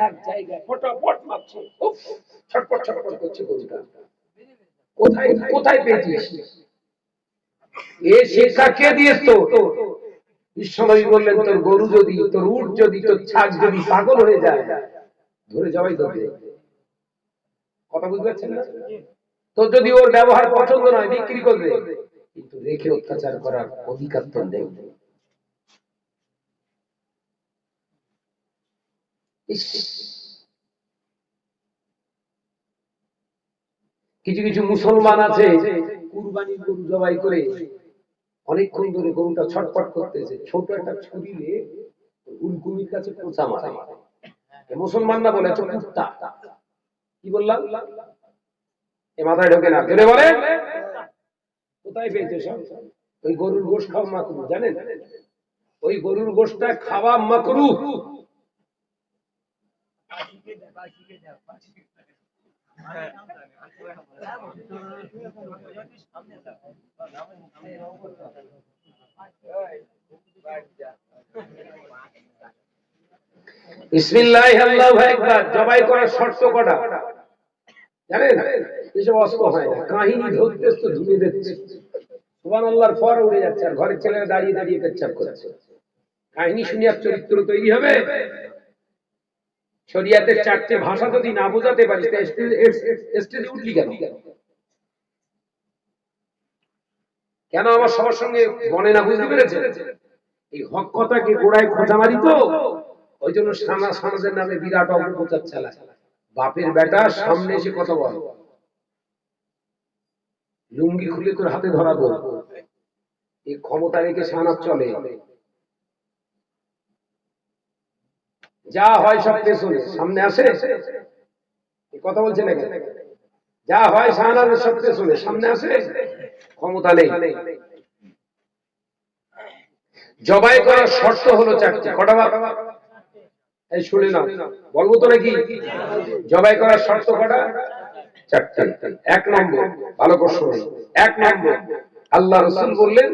এক জায়গায় ফটাফট মারছে, উফ, ছটপট ছটপট করছে গরুটা। কোথায় কোথায় পেয়েছিস? এ শিক্ষা কে দিয়েছ? তো বিশ্বনবী বললেন, তোর গরু যদি, তোর উট যদি, তোর ছাগ যদি পাগল হয়ে যায়, ধরে জবাই করবে। কথা বুঝতে পারছেন না? তোর যদি ওর ব্যবহার পছন্দ নয়, বিক্রি করবে, কিন্তু রেখে অত্যাচার করার অধিকার তোর নেই। কিছু কিছু মুসলমান আছে, কুরবানির গরু জবাই করে অনেকক্ষণ ধরে গরুটা ছটফট করতেছে, ছোট একটা ছুরি দিয়ে উলকুমির কাছে পোঁচা মারে। মুসলমান না বলে কুত্তা। কি বললাম? এ মাথায় ঢোকে না, জোরে বলে। কোথায় পেয়েছে সব? ওই গরুর গোশত খাওয়া মাকরুহ, জানেন? ওই গরুর গোশতটা খাওয়া মাকরুহ। বিসমিল্লাহ, আল্লাহু আকবার। জবাই করার শর্ত কটা? জানেন এসব অস্ত হয় না, কাহিনী ধরতে তো ধুয়ে দিচ্ছে, সুবহানাল্লাহর পর উড়ে যাচ্ছে, আর ঘরের ছেলেরা দাঁড়িয়ে দাঁড়িয়ে পেচ্ছাপ করছে। কাহিনী শুনে আর চরিত্র তৈরি হবে? শরিয়াতের চারটে ভাষা যদি না বোঝাতে পারিস স্টেজে উঠলি কেন? কেন আমার সবার সঙ্গে বনে না, বুঝতে পেরেছে? এই হক কথাকে গোড়ায় খোঁজা মারি তো, ওই জন্য সমাজের নামে বিরাট অপপ্রচার চালায়। বাপের বেটা সামনে এসে কথা বল, লুঙ্গি খুলে তোর হাতে ধরাবো, এই ক্ষমতা রেখে সানাত চলে। যা হয় সব পেছনে, সামনে আসে কথা বলছে না, যা হয় শাহনাজের সব পেছনে, সামনে আসে ক্ষমতা নেই। জবাই করার শর্ত হলো চারটি। কটা বাবা? এই শুনে নাও, বলবো তো নাকি? জবাই করার শর্ত কটা? চারটি। এক নম্বর, ভালো প্রশ্ন, এক নম্বর আল্লাহ রাসূল বললেন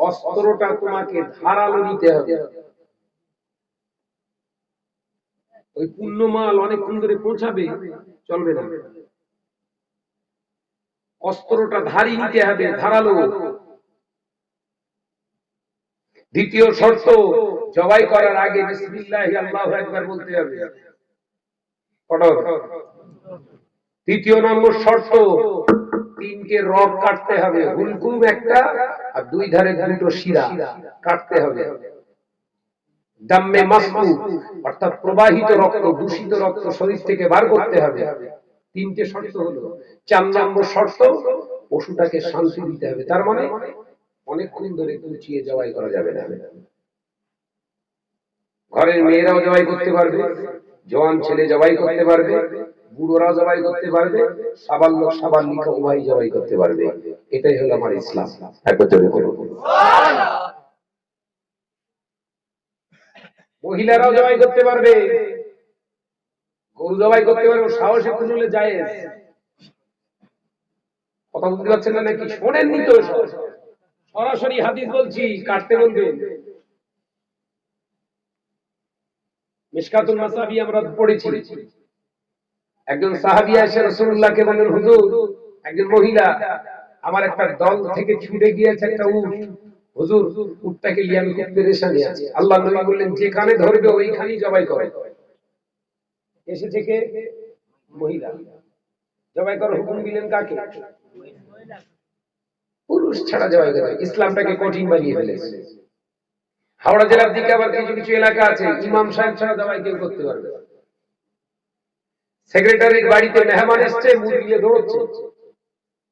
অস্ত্রটা তোমাকে ধারালো নিতে হবে। ওই পূর্ণ মাল অনেকক্ষণ ধরে পৌঁছাবে চলবে না, অস্ত্রটা ধারি নিতে হবে, ধারালো। দ্বিতীয় শর্ত, জবাই করার আগে বিসমিল্লাহি আল্লাহু আকবার বলতে হবে। তৃতীয় নম্বর শর্ত, তিনটে রগ কাটতে হবে, হুলকুম একটা আর দুই ধারে দুটো শিরা কাটতে হবে। দাম্মে মাসফু অর্থাৎ প্রবাহিত রক্ত, দূষিত রক্ত শরীর থেকে বার করতে হবে। তিনটে শর্ত হলো। চার নম্বর শর্ত, পশুটাকে শান্তি দিতে হবে। তার মানে অনেকক্ষণ ধরে কুচিয়ে জবাই করা যাবে না। ঘরের মেয়েরাও জবাই করতে পারবে, জওয়ান ছেলে জবাই করতে পারবে, বুড়োরাও জবাই করতে পারবে, সাবাল্য সাবাল্লিকা উভয় জবাই করতে পারবে। এটাই হলো আমার ইসলাম। একবার জোরে বলুন সুবহানাল্লাহ। মহিলারাও জবাই করতে পারবে, গরু জবাই করতে পারবে, সাহস একটু হলে জায়েজ। কথা বুঝতে পারছেন না নাকি? শোনেননি তো? সরাসরি হাদিস বলছি, কাটতে বলবেন। মিশকাতুল মাসাবি আমরা পড়েছি, একজন সাহাবী এসে রাসূলুল্লাহকে বললেন, হুজুর একজন মহিলা আমার একটা দল থেকে ছুটে গিয়েছে একটা উট, হুজুর উটটাকে নিয়ে আমি খুব পেরেশানি আছি। আল্লাহর নবী বললেন যেখানে ধরবে ওইখানেই জবাই করে। এসেছে কে? মহিলা। জবাই করার হুকুম দিলেন কাকে? পুরুষ ছাড়া জবাই করে। ইসলামটাকে কঠিন বানিয়ে ফেলেছে। হাওড়া জেলার দিকে আবার কিছু কিছু এলাকা আছে ইমাম সাহেব ছাড়া জবাই কেউ করতে পারবে না। সেক্রেটারির বাড়িতে মেহমান এসছে, মুরগি নিয়ে দৌড়চ্ছে,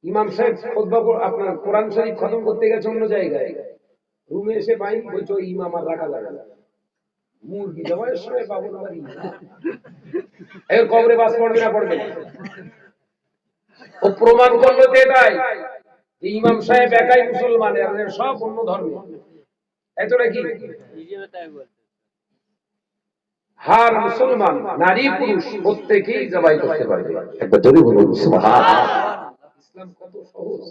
ইমাম সাহেব খুতবা আপনার কোরআন শরীফ খতম করতে গেছে অন্য জায়গায়, রুমে এসে পাই বলছে ওই ইমাম আর রাখা যাবে না, মুরগি জবাইয়ের সময় পাবো না বাড়ি, এর কবরে বাস পড়বে না, পড়বে না। ও প্রমাণ করলো যে এটাই, যে ইমাম সাহেব একাই মুসলমান, আর সব অন্য ধর্মে। এত নাকি হার মুসলমান নারী পুরুষ প্রত্যেকেই জবাই করতে পারবে। একবার জোরে বলুন সুবহানাল্লাহ। ইসলাম কত সহজ,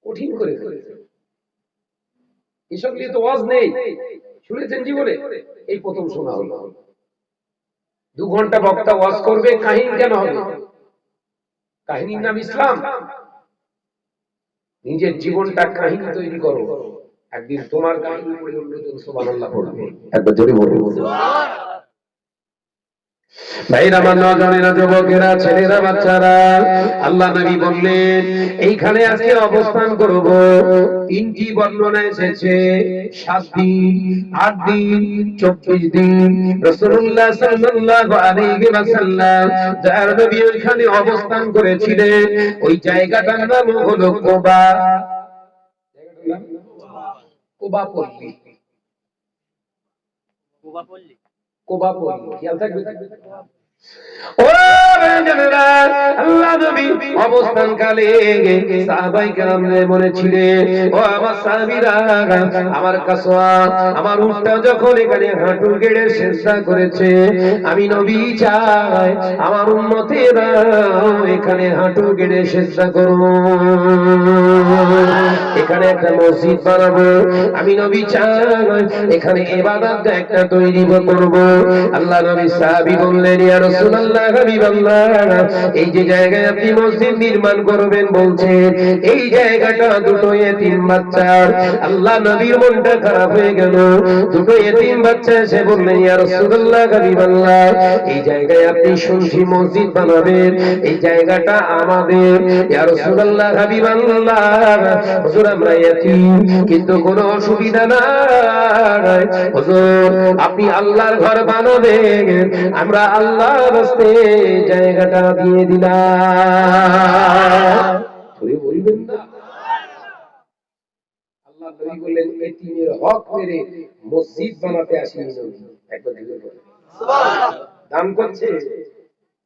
কঠিন করে ফেলেছে। এসব নিয়ে তো ওয়াজ নেই, শুনেছেন জীবনে? এই প্রথম শোনা হলো। 2 ঘন্টা বক্তা ওয়াজ করবে, কাহিনী কেন হবে? কাহিনীর নাম ইসলাম। নিজের জীবনটা কাহিনী তৈরি করো, একদিন তোমার কাহিনী পড়ে অন্যজন সুবহানাল্লাহ পড়বে। একবার জোরে বলুন সুবহানাল্লাহ। ভাইরা, আমার নজনেরা, যুবকেরা, ছেলেরা, বাচ্চারা, আল্লাহ নবী বললেন এইখানে আজকে অবস্থান করব। 3টি বর্ণনা এসেছে, 7 দিন, 8 দিন, 24 দিন। রাসূলুল্লাহ সাল্লাল্লাহু আলাইহি ওয়াসাল্লাম যার নবী ওইখানে অবস্থান করেছিলেন, ওই জায়গাটার নাম হলো কুবা। কুবা পল্লী, কুবা পল্লী, কুবা পল্লী, খেয়াল থাকবে। ও রাজনেরা, আল্লাহ নবী অবস্থান কালে সাহাবায়ে কেরামদের বলেছিলেন, ও আমার সাহাবীরা, আমার কাসওয়া, আমার উটটা যখন এখানে হাঁটু গেড়ে সিজদা করেছে, আমি নবী চাই আমার উম্মতেরা এখানে হাঁটু গেড়ে সিজদা করুন। এখানে একটা মসজিদ বানাবো, আমি নবী চাই এখানে ইবাদত একটা তৈরি করব। আল্লাহ নবী সাহাবী বললেন, ইয়া রাসূলুল্লাহ হাবিবাল্লাহ, এই যে জায়গায় আপনি মসজিদ নির্মাণ করবেন বলছেন, এই জায়গাটা দুটো এতিম বাচ্চার। আল্লাহ নবীর মনটা খারাপ হয়ে গেল। দুটো এতিম বাচ্চা এসে বললেন, ইয়া রাসূলুল্লাহ হাবিবাল্লাহ, এই জায়গায় আপনি শুনছি মসজিদ বানাবেন, এই জায়গাটা আমাদের। ইয়া রাসূলুল্লাহ হাবিবাল্লাহ, হুজুর আমরা এতিম, কিন্তু কোনো অসুবিধা নাই হুজুর, আপনি আল্লাহর ঘর বানাবেন, আমরা আল্লাহর রাস্তে জায়গাটা দিয়ে দিলাম। বলবেন না, আল্লাহ নবী বললেন এতিমের হক মেরে মসজিদ বানাতে আসেনি নবী, একবার দিবেন সুবহানাল্লাহ, দান করছে,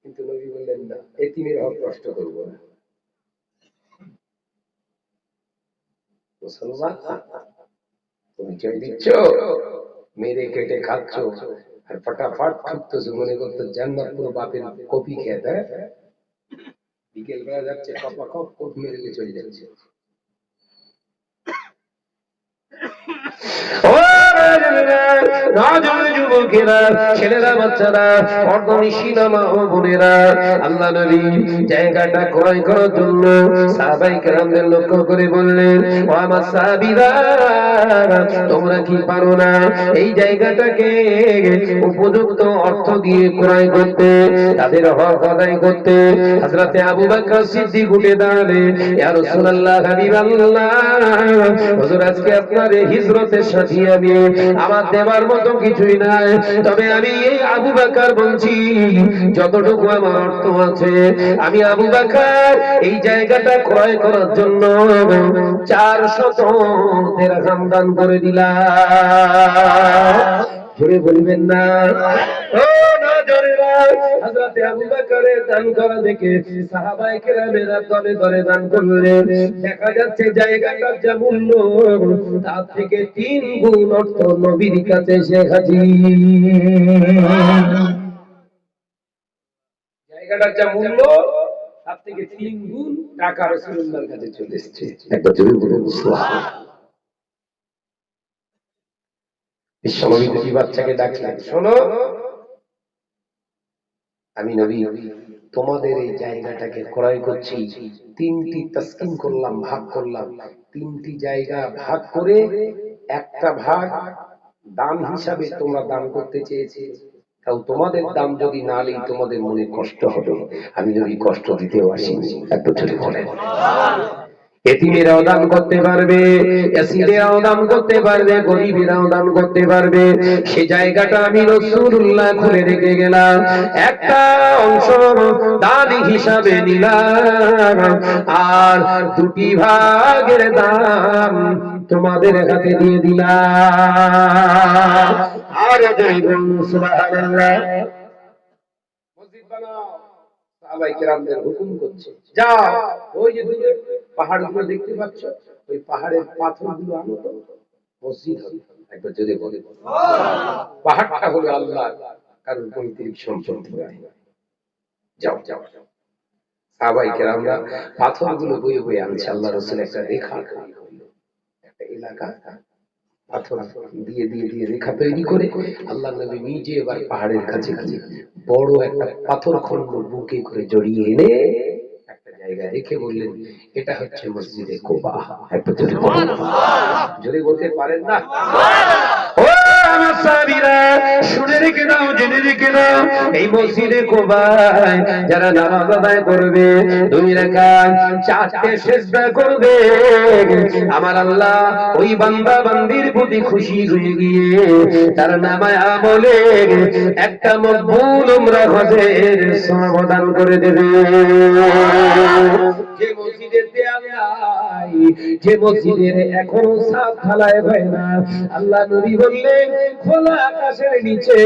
কিন্তু নবী বললেন না, এতিমের হক নষ্ট করব না। মুসলমান তুমি জয় দিচ্ছ, মেরে কেটে খাচ্ছ, আর ফটাফট ছুটতেছো, মনে করতো জান্নাত পুরো বাপের কপি খেতে। বিকেল বেলা যাচ্ছে, কপা কপ কোপ মেরে চলে যাচ্ছে। ছেলেরা বাচ্চারা অর্ধনিশীলা মা ও বোনেরা, আল্লাহ নবী জায়গাটা ক্রয় করার জন্য সাহাবায়ে কেরামদের লক্ষ্য করে বললেন, ও আমার সাহাবীরা, তোমরা কি পারো না এই জায়গাটাকে উপযুক্ত অর্থ দিয়ে ক্রয় করতে, তাদের হক আদায় করতে? হযরতে আবু বকর সিদ্দিক উঠে দাঁড়ালেন, ইয়া রাসূলুল্লাহ হাবিবাল্লাহ, হুজুর আজকে আপনার হিজরতের সাথী আমি, আমার দেবার মতো কিছুই নাই, তবে আমি এই আবু বকর বলছি, যতটুকু আমার অর্থ আছে, আমি আবু বকর এই জায়গাটা ক্রয় করার জন্য 400 দিরহাম দান করে দিলাম। জোরে বলবেন না? ও নজরেরা, হযরতে আবু বকরের দান করা দেখে সাহাবায়ে কেরামেরা দলে দলে দান করলেন। দেখা যাচ্ছে জায়গাটার যা মূল্য, তার থেকে 3 গুণ অর্থ নবীর কাছে এসে হাজির। জায়গাটার যা মূল্য, তার থেকে 3 গুণ টাকা রাসূলুল্লাহর কাছে চলে এসেছে। একবার জোরে বলুন সুবহানাল্লাহ। বিশ্বনবী দুটি বাচ্চাকে ডাকলেন, শোনো, আমি নবী তোমাদের এই জায়গাটাকে ক্রয় করছি, 3টি তাসকিন করলাম, ভাগ করলাম, 3টি জায়গা ভাগ করে একটা ভাগ দান হিসাবে তোমরা দান করতে চেয়েছি, তাও তোমাদের দাম যদি না নেই তোমাদের মনে কষ্ট হবে, আমি নবী কষ্ট দিতেও আসিনি। একটু জোরে বলেন। এতিমেরাও দান করতে পারবে, এসিদেরাও দান করতে পারবে, গরিবেরাও দান করতে পারবে। সে জায়গাটা আমি রাসূলুল্লাহ খুলে রেখে গেলাম, একটা অংশ দান হিসাবে নিলাম, আর 2টি ভাগের দাম তোমাদের হাতে দিয়ে দিলাম। আর জয় বলুন সুবহানাল্লাহ। মসজিদ বানাও, সাহাবায়ে কেরামদের হুকুম করছে, যাও ওই যে পাহাড়গুলো দেখতে পাচ্ছ, ওই পাহাড়ের পাথরগুলো আনো তো, মসজিদ হবে। একবার জোরে বলে, পাহাড়টা হলো আল্লাহ, কারণ পৈতৃক সম্পত্তি নয়। যাও যাও। সাহাবায়ে কেরামরা পাথরগুলো বয়ে বয়ে আনছে। আল্লাহ রাসূল একটা রেখা, একটা এলাকা পাথর দিয়ে দিয়ে দিয়ে রেখা তৈরি করে আল্লাহ নবী নিজে এবার পাহাড়ের কাছে গিয়ে বড় একটা পাথর খন্ড বুকে করে জড়িয়ে এনে একটা জায়গায় রেখে বললেন, এটা হচ্ছে মসজিদে কুবা। একটু জোরে বলুন, জোরে বলতে পারেন না? ও আমার সাহাবীরা, শুনে রেখে নাও, জেনে রেখে নাও, এই মসজিদে কুবায় যারা নামাজ আদায় করবে, 2 রাকাত 4টে সিজদা করবে, আমার আল্লাহ ওই বান্দা বান্দির প্রতি খুশি হয়ে গিয়ে তার নামায় আমলে একটা মকবুল উমরা হজের সওয়াব দান করে দেবে। যে মসজিদের দেয়াল নাই, যে মসজিদের এখনো ছাদ ঢালাই হয় না, আল্লাহ নবী বললেন খোলা আকাশের নিচে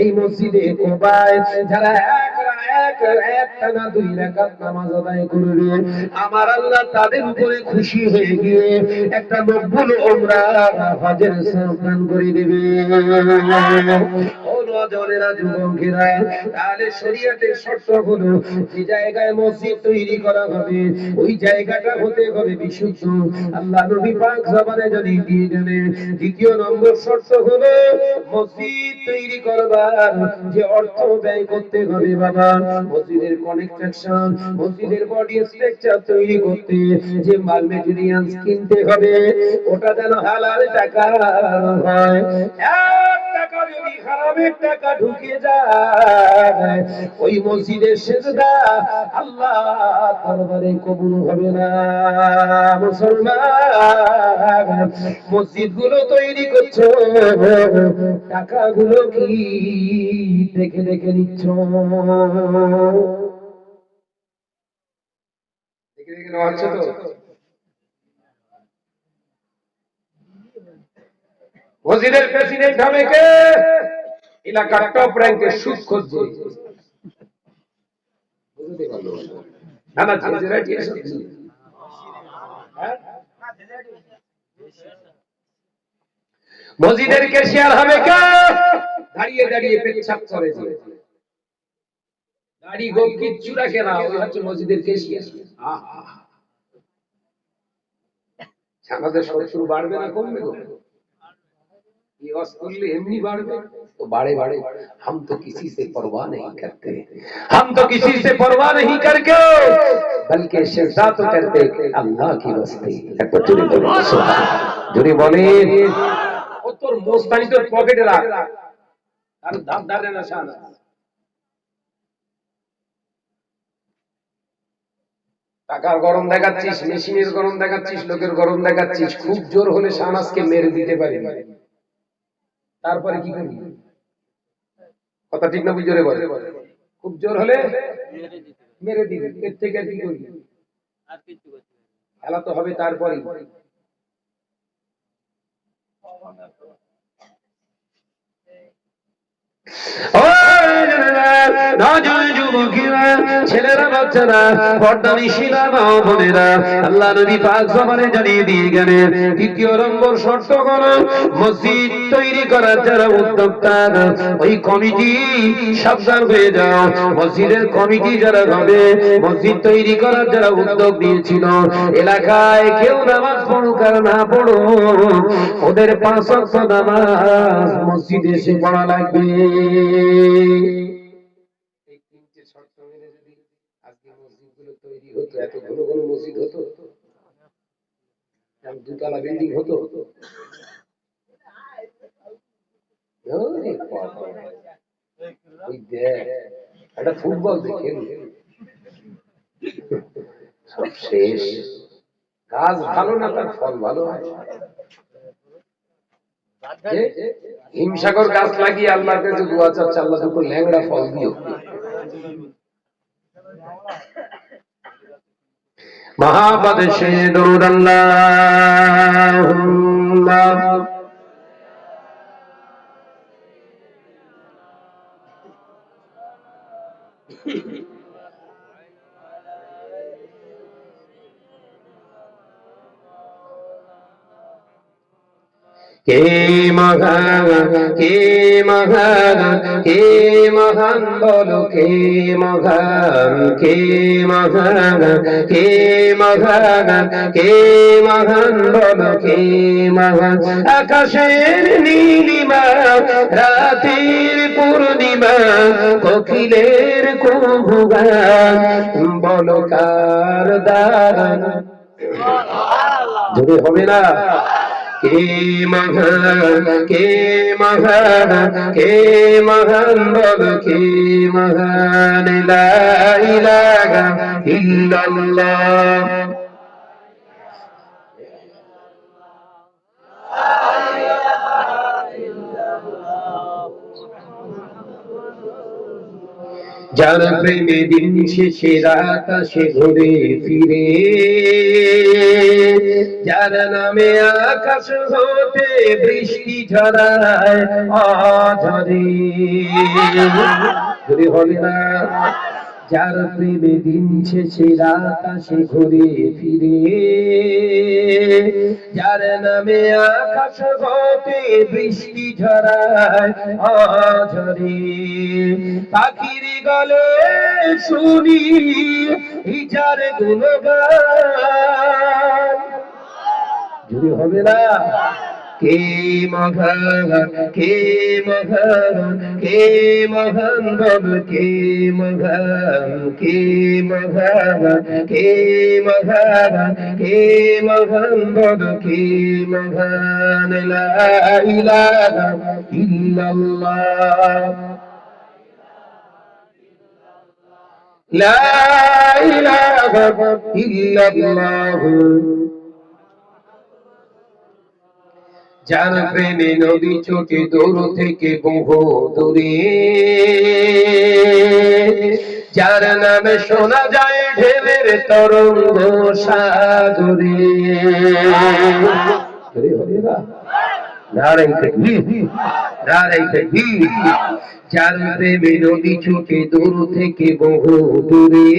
এই মসজিদে কুবায় যারা একটানা 2 রাকাত নামাজ আদায় করবে, আমার আল্লাহ তাদের উপরে খুশি হয়ে গিয়ে একটা মকবুল উমরা হজের সওয়াব দান করে দেবে। ও নওজওয়ানেরা, যুবকেরা, তাহলে শরীয়তের শর্ত হলো যে জায়গায় মসজিদ তৈরি করা হবে ওই জায়গাটা হতে হবে বিশুদ্ধ। আল্লাহ নবী পাক জবানে যদি দিয়ে গেলেন দ্বিতীয় নম্বর শর্ত হলো মসজিদ তৈরি করবার যে অর্থ ব্যয় করতে হবে বাবা, মসজিদের কনস্ট্রাকশন, মসজিদের বডি স্ট্রাকচার তৈরি করতে যে মাল মেটেরিয়ালস কিনতে হবে ওটা যেন হালাল টাকা হয়। এক টাকা যদি হারামের টাকা ঢুকে যায় ওই মসজিদের সেজদা আল্লাহ দরবারে কবুল হবে না। মুসলমান, মসজিদ গুলো তৈরি করছো, টাকাগুলো কি দেখে দেখে নিচ্ছ? দেখে দেখে নেওয়া হচ্ছে তো। মসজিদের প্রেসিডেন্ট হবে কে? এলাকার টপ র্যাঙ্কের সুদ খুঁজছে। না না, মসজিদের ক্যাশিয়ার হবে কে? দাঁড়িয়ে দাঁড়িয়ে পেচ্ছাপ করে, দাড়ি গোপ কিচ্ছু রাখে না, ওই হচ্ছে মসজিদের ক্যাশিয়ার। আমাদের শত্রু বাড়বে না কমবে? एमनी बढ़ गए तो बाड़े बाड़े हम तो किसी से परवाह नहीं करते, हम तो किसी से परवाह नहीं करके बल्कि सिजदा तो करते अल्लाह की वास्ते। जुड़ी बोले ओ तोर मोस्तानी तो पॉकेटे राख আর ধাপ ধারে না শানা। টাকার গরম দেখাচ্ছিস, মেশিনের গরম দেখাচ্ছিস, লোকের গরম দেখাচ্ছিস, খুব জোর হলে শাহনাজকে মেরে দিতে পারি, তারপরে কি করবি? কথা ঠিক না? বুঝরে বলে খুব জোর হলে মেরে দিবি, এর থেকে কি করবি? আর কিছু করবি? খেলা তো হবে তারপরে। ছেলেরা, বাচ্চারা, পর্দানিশীলা মা বোনেরা, আল্লাহ নবী পাক জবানে জানিয়ে দিয়ে গেলেন দ্বিতীয় নম্বর শর্ত হলো মসজিদ তৈরি করার যারা উদ্যোক্তা ওই কমিটি সাবধান হয়ে যাও। মসজিদের কমিটি যারা হবে, মসজিদ তৈরি করার যারা উদ্যোগ নিয়েছিল, এলাকায় কেউ নামাজ পড়ুক আর না পড়ুক ওদের 5 ওয়াক্ত নামাজ মসজিদে এসে পড়া লাগবে। এই তিনটে শর্ত মেনে যদি আজকে মসজিদগুলো তৈরি হতো, এত ঘন ঘন মসজিদ হতো, দুতলা বিল্ডিং হতো। একটা ফুটবল দেখে সব শেষ। গাছ ভালো না তার ফল ভালো হয়। হিমসাগর গাছ লাগিয়ে আল্লাহর কাছে দোয়া চাচ্ছে, আল্লাহ দুটো ল্যাংড়া ফল দিও। মহাবাদশে দরুদ আল্লাহুম্মা কে মহান, কে মহান, কে মহান বলো কে মহান, কে মহান, কে মহান, কে মহান বলো কে মহান। আকাশের নীলিমা, রাতের পূর্ণিমা, কোকিলের কুহুগান বলো কার দান। যদি হবে না কে মহান, কে মহান, কে মহান বলো কে মহান। লা ইলাহা ইল্লাল্লাহ। যার প্রেমে দিন শেষে রাত আসে ঘুরে ফিরে, যার নামে আকাশ হতে বৃষ্টি ঝরায় অঝরে। যদি হবে না যার প্রেমে দিন শেষে রাত আসে ঘুরে ফিরে, যার নামে আকাশ হতে বৃষ্টি ঝরায় অঝরে, পাখির গলে শুনি যার গুণগান। যদি হবে না, কে মহান, কে মহান, কে মহান বল, কে মহান, কে মহান, কে মহান, কে মহান বল, কে মহান। লা ইলাহা ইল্লাল্লাহ, লা ইলাহা ইল্লাল্লাহ। যার প্রেমে নদী ছোটে দূর থেকে বহু দূরে, যার নামে শোনা যায় ঢেউয়ের তরঙ্গ সাগরে। নারায়ে তাকবীর, নারায়ে তাকবীর। যার প্রেমে নদী ছুটে দূর থেকে বহু দূরে,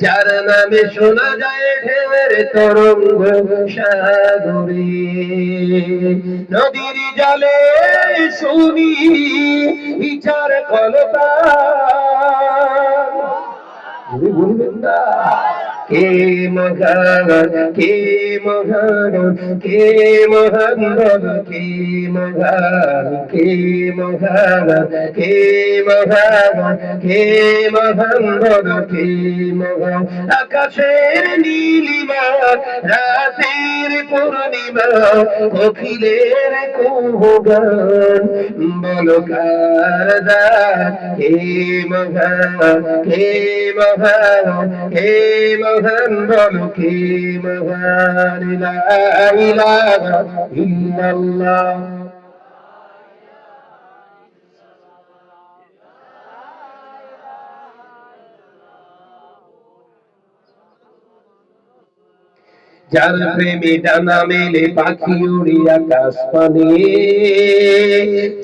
যার নামে শোনা যায় ঢেউয়ের তরঙ্গ সাগরে, নদীর জলে শুনি যার কলতান। বলবেন না, কে মহান, কে মহান, কে মহান বল, কে মহান, কে মহান, কে মহান, কে মহান বল, কে মহান। আকাশের নীলিমা, রাতের পূর্ণিমা, কোকিলের কুহুগান, বল কার দান। কে মহান, কে মহান, কে মহান বল, কে মহান। লা ইলাহা ইল্লাল্লাহ, যার প্রেমে ডানা মেলে পাখি উড়ে আকাশ পানে,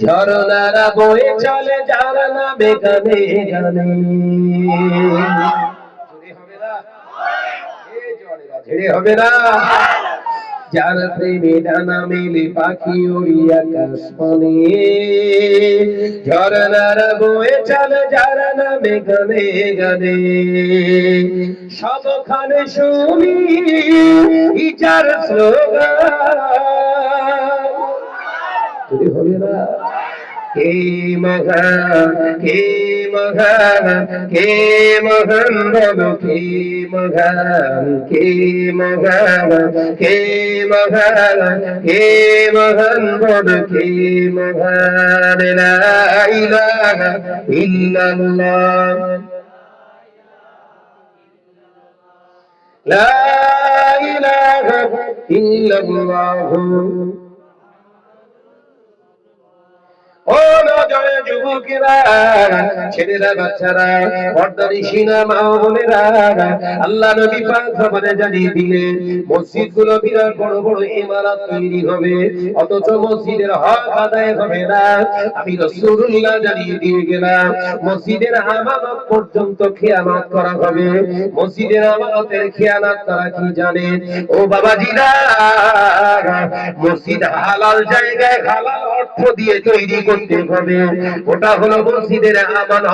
ঝরনারা বয়ে চলে যার নামে গানে গানে। ঝেড়ে হবে না, যার প্রেমে ডানা মেলে পাখি উড়ি আকাশ পানে, ঝরনারা বয়ে চলে যার নামে গানে গানে। সবখানে শুনি যার স্লোগান। যদি হবে না, কে মহান, কে মহান, কে মহান বল, কে মহান, কে মহান, কে মহান, কে মহান বল, কে মহান। লা ইলাহা ইল্লাল্লাহ, লা ইলাহা ইল্লাল্লাহ। ও নজরে যুবকেরা, ছেলেরা, বাচ্চারা, পর্দানিশিনা মা বোনেরা, আল্লাহ নবী পাক খবরে জানিয়ে দিলেন মসজিদগুলো বিরাট বড় বড় ইমারত তৈরি হবে, অথচ মসজিদের হক আদায় হবে না। আমি রাসূলুল্লাহ জানিয়ে দিয়ে গেলাম মসজিদের আমানত পর্যন্ত খিয়ানত করা হবে। মসজিদের আমানতের খিয়ানত করা কি জানেন? ও বাবাজিরা, মসজিদ হালাল জায়গায় হালাল অর্থ দিয়ে তৈরি করতে হবে, ওটা হলো মসজিদের আমানত।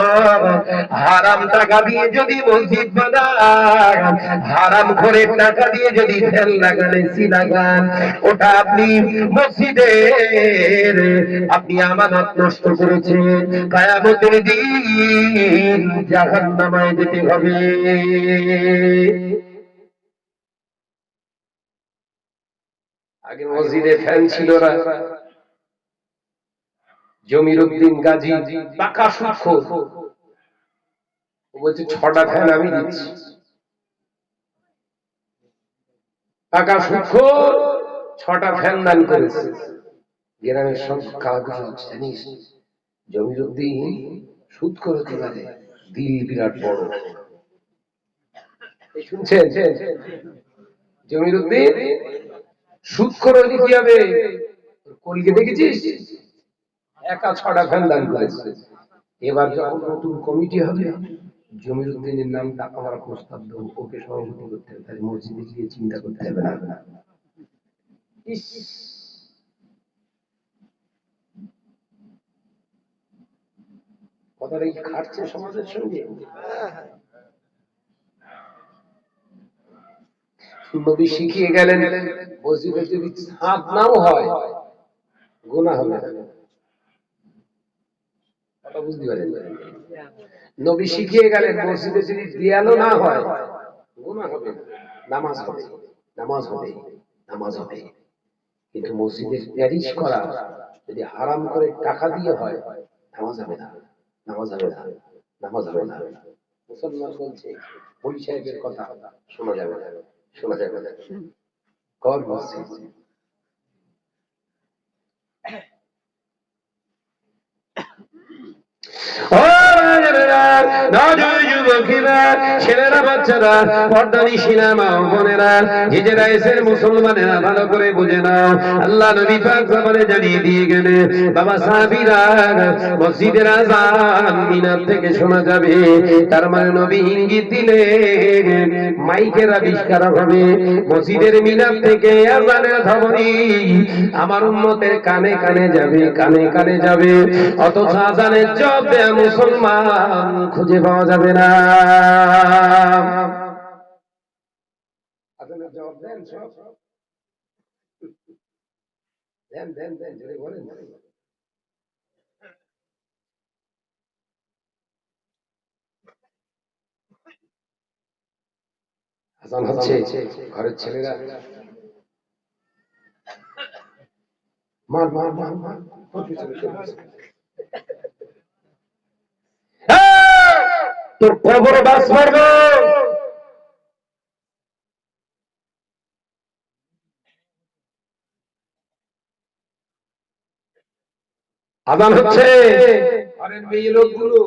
হারাম টাকা দিয়ে যদি মসজিদ বানান, হারাম খোরের টাকা দিয়ে যদি ফেল লাগান, এসি লাগান, ওটা আপনি মসজিদের আপনি আমানত নষ্ট করেছেন। কিয়ামতের দিন জাহান্নামে যেতে হবে। আগে মসজিদে ফ্যান ছিল না। জমির উদ্দিন গাজী পাকা সুদখোর, ও বলছে 6টা ফ্যান আমি দিচ্ছি। পাকা সুদখোর 6টা ফ্যান দান করেছে। গ্রামের সব কাগজ জানিস, জমির উদ্দিন সুদখোর হতে পারে, দিল বিরাট বড়। শুনছেন? জমির উদ্দিন সুদখোর হলে কি হবে? কলকে দেখেছিস? একা 6টা ফ্যান দান করেছে। এবার যখন নতুন কমিটি হবে, জমির উদ্দিনের নামটা আমরা প্রস্তাব দেবো, ওকে সভাপতি করতে হবে, তাহলে মসজিদে গিয়ে চিন্তা করতে হবে না। ইস, কথাটা কি খাটছে সমাজের সঙ্গে? নবী শিখিয়ে গেলেন, মসজিদে যদি ছাদ নাও হয় গুনাহ হবে না। কথা বুঝতে পারেন? নবী শিখিয়ে গেলেন, মসজিদে যদি দেয়ালও না হয় গুনাহ হবে না, নামাজ হবে, নামাজ হবে, নামাজ হবে। কিন্তু মসজিদের প্যারিশ করা যদি হারাম করে টাকা দিয়ে হয়, নামাজ হবে না, নামাজ হবে না, নামাজ হবে না। মুসলমান বলছে ওই সাহেবের কথা শোনা যাবে না, শোনা যাবে না। কর মসজিদ। ছেলেরা বাচ্চারা পর্দানি সিনেমা বোনেরা নিজেরা এসে মুসলমানেরা ভালো করে বুঝে নাও, আল্লাহ নবী পাক আমাদের জানিয়ে দিয়ে গেলে বাবা সাহাবীরা মসজিদের আযান মিনার থেকে শোনা যাবে, তার মানে নবী ইঙ্গিত দিলেন মাইকের আবিষ্কার হবে, মসজিদের মিনার থেকে আযানের ধ্বনি আমার উম্মতের কানে কানে যাবে, কানে কানে যাবে, অথচ আযানের জবাব দেয়া মুসলমান খুঁজে পাওয়া যাবে না। আযানের জবাব দেন সব, দেন দেন দেন, জোরে বলেন। আযান হচ্ছে, ঘরের ছেলেরা মার মার মার মার, তোর কবর বাস মারবো। আযান হচ্ছে, ঘরের মেয়ে লোকগুলো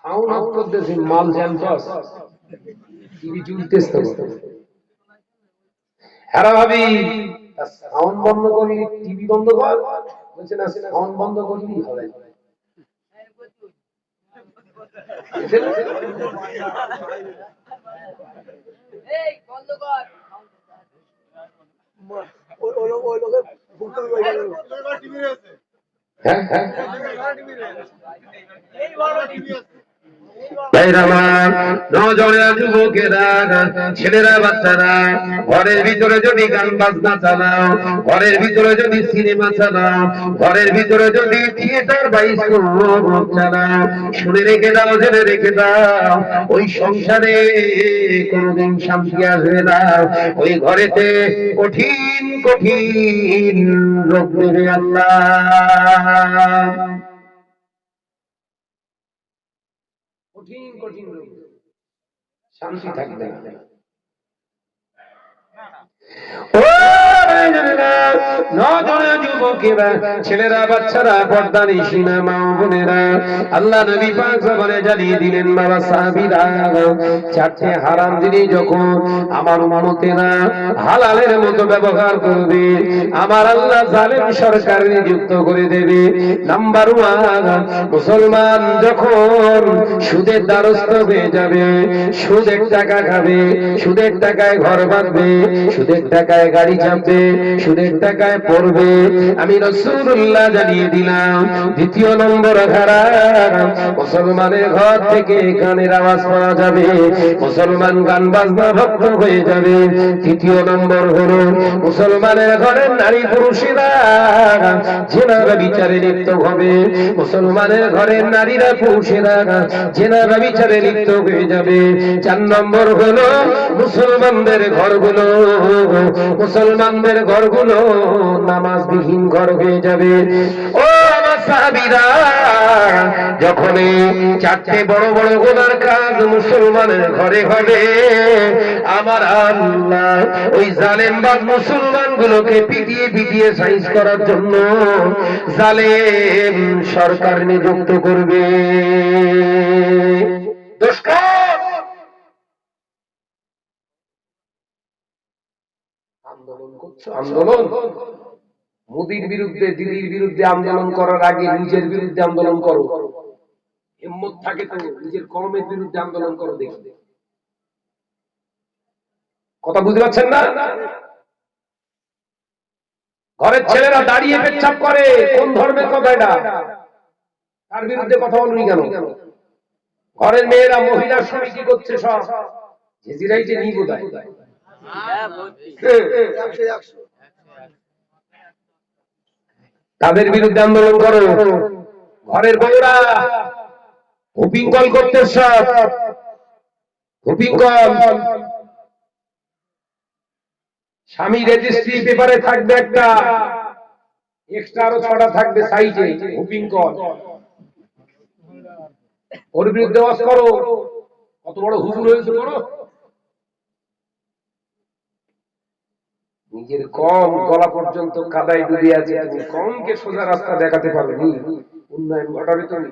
সাউন্ড অফ করতেছে, মাল জ্যামপাস টিভি চলতেছে। হ্যাঁ ভাবি, সাউন্ড বন্ধ করলি টিভি বন্ধ কর, বলছে না সাউন্ড বন্ধ করলি হবে। হ্যাঁ হ্যাঁ, যুবকেরা ছেলেরা বাচ্চারা ঘরের ভিতরে যদি গান বাজনা চালাও, ঘরের ভিতরে যদি সিনেমা চালাও, ঘরের ভিতরে যদি থিয়েটার বাইস্কোপ চালাও, শুনে রেখে দাও, জেনে রেখে দাও, ওই সংসারে কোনদিন শান্তি আসবে না, ওই ঘরেতে কঠিন কঠিন রোগ দেবে আল্লাহ, কঠিন কঠিন রোগ, শান্তি থাকবে না। যুবকেরা ছেলেরা বাচ্চারা পর্দানি সিনেমা বোনেরা, আল্লাহ নবী পাক জবানে জানিয়ে দিলেন বাবা সাহাবীরা, চারটে হারাম জিনিস যখন আমার উম্মতেরা হালালের মতো ব্যবহার করবে, আমার আল্লাহ জালেম সরকার নিযুক্ত করে দেবে। নাম্বার 1, মুসলমান যখন সুদের দ্বারস্থ হয়ে যাবে, সুদের টাকা খাবে, সুদের টাকায় ঘর বাঁধবে, সুদের টাকায় গাড়ি চাপবে, সুদের টাকায় পড়বে, আমি রাসূলুল্লাহ জানিয়ে দিলাম। দ্বিতীয় নম্বর খারাপ, মুসলমানের ঘর থেকে গানের আওয়াজ পাওয়া যাবে, মুসলমান গান বাজনা ভক্ত হয়ে যাবে। তৃতীয় নম্বর হলো মুসলমানের ঘরের নারী পুরুষেরা জেনার বিচারে লিপ্ত হবে, মুসলমানের ঘরের নারীরা পুরুষেরা জেনার বিচারে লিপ্ত হয়ে যাবে। 4 নম্বর হলো মুসলমানদের ঘরগুলো, মুসলমানদের ঘরগুলো নামাজবিহীন ঘর হয়ে যাবে। ও আমার সাহাবীরা, যখন চারটে বড় বড় গুনার কাজ মুসলমানের ঘরে হবে, আমার আল্লাহ ওই জালেমবাজ মুসলমানগুলোকে পিটিয়ে পিটিয়ে সাইজ করার জন্য জালেম সরকার নিযুক্ত করবে। আন্দোলন করছো, আন্দোলন। মোদির বিরুদ্ধে, দিদির বিরুদ্ধে আন্দোলন করার আগে নিজের বিরুদ্ধে আন্দোলন করো। হিম্মত থাকে তো নিজের কর্মের বিরুদ্ধে আন্দোলন করো, দেখি। কথা বুঝতে পারছেন না? ঘরের ছেলেরা দাঁড়িয়ে পেচ্ছাপ করে, কোন ধর্মের কথা এটা? তার বিরুদ্ধে কথা বলুনি কেন? ঘরের মেয়েরা মহিলা সমিতি করছে, সব হিজিরাই যে নিব দেয়। তাদের বিরুদ্ধে আন্দোলন করো। ঘরের বউরা হুপিং কল করতে, সব হুপিং কল। স্বামী রেজিস্ট্রি পেপারে থাকবে একটা, এক্সট্রা আরো 6টা থাকবে সাইটে, হুপিং কল। ওর বিরুদ্ধে ওয়াজ করো। কত বড় হুজুর হয়েছে করো। নিজের কম গলা পর্যন্ত কাদায় ডুবে আছে, তুমি কমকে সোজা রাস্তা দেখাতে পারোনি, উন্নয়ন ঘটাবে তুমি?